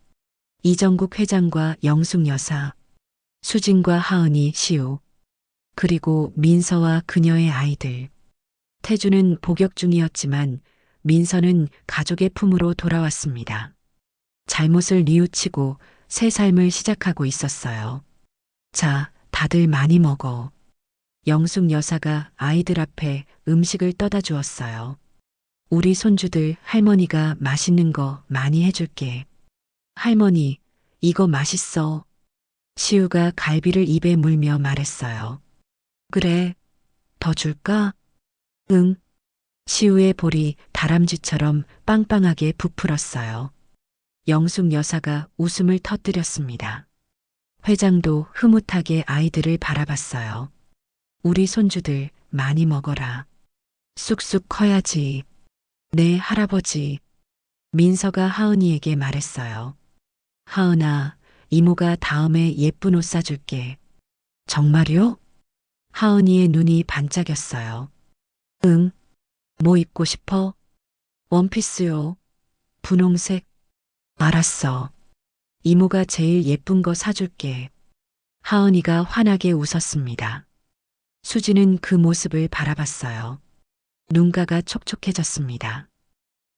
이정국 회장과 영숙 여사, 수진과 하은이, 시우, 그리고 민서와 그녀의 아이들. 태주는 복역 중이었지만 민서는 가족의 품으로 돌아왔습니다. 잘못을 뉘우치고 새 삶을 시작하고 있었어요. 자, 다들 많이 먹어. 영숙 여사가 아이들 앞에 음식을 떠다 주었어요. 우리 손주들 할머니가 맛있는 거 많이 해줄게. 할머니, 이거 맛있어. 시우가 갈비를 입에 물며 말했어요. 그래, 더 줄까? 응. 시우의 볼이 다람쥐처럼 빵빵하게 부풀었어요. 영숙 여사가 웃음을 터뜨렸습니다. 회장도 흐뭇하게 아이들을 바라봤어요. 우리 손주들 많이 먹어라. 쑥쑥 커야지. 네, 할아버지. 민서가 하은이에게 말했어요. 하은아, 이모가 다음에 예쁜 옷 사줄게. 정말요? 하은이의 눈이 반짝였어요. 응. 뭐 입고 싶어? 원피스요. 분홍색. 알았어. 이모가 제일 예쁜 거 사줄게. 하은이가 환하게 웃었습니다. 수지는 그 모습을 바라봤어요. 눈가가 촉촉해졌습니다.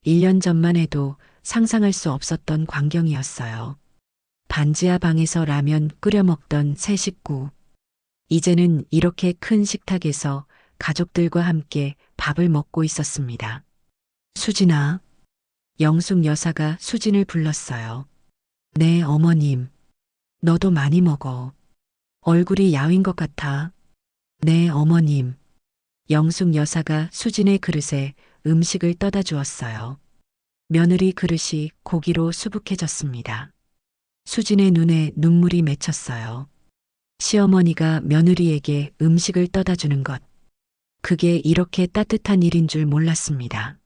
1년 전만 해도 상상할 수 없었던 광경이었어요. 반지하 방에서 라면 끓여 먹던 새 식구. 이제는 이렇게 큰 식탁에서 가족들과 함께 밥을 먹고 있었습니다. 수진아. 영숙 여사가 수진을 불렀어요. 네, 어머님. 너도 많이 먹어. 얼굴이 야윈 것 같아. 네, 어머님. 영숙 여사가 수진의 그릇에 음식을 떠다 주었어요. 며느리 그릇이 고기로 수북해졌습니다. 수진의 눈에 눈물이 맺혔어요. 시어머니가 며느리에게 음식을 떠다 주는 것. 그게 이렇게 따뜻한 일인 줄 몰랐습니다.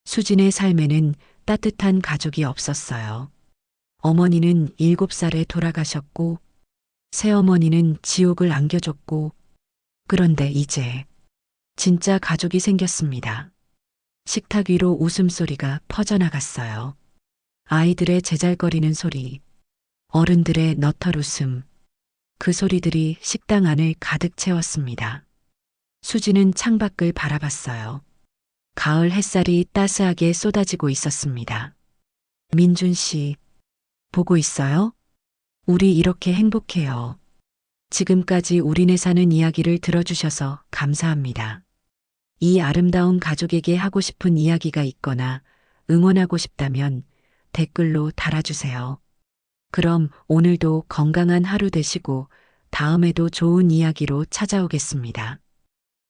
수진의 삶에는 따뜻한 가족이 없었어요. 어머니는 7살에 돌아가셨고, 새어머니는 지옥을 안겨줬고, 그런데 이제 진짜 가족이 생겼습니다. 식탁 위로 웃음소리가 퍼져나갔어요. 아이들의 제잘거리는 소리, 어른들의 너털 웃음, 그 소리들이 식당 안을 가득 채웠습니다. 수지는 창밖을 바라봤어요. 가을 햇살이 따스하게 쏟아지고 있었습니다. 민준 씨, 보고 있어요? 우리 이렇게 행복해요. 지금까지 우리네 사는 이야기를 들어주셔서 감사합니다. 이 아름다운 가족에게 하고 싶은 이야기가 있거나 응원하고 싶다면 댓글로 달아주세요. 그럼 오늘도 건강한 하루 되시고 다음에도 좋은 이야기로 찾아오겠습니다.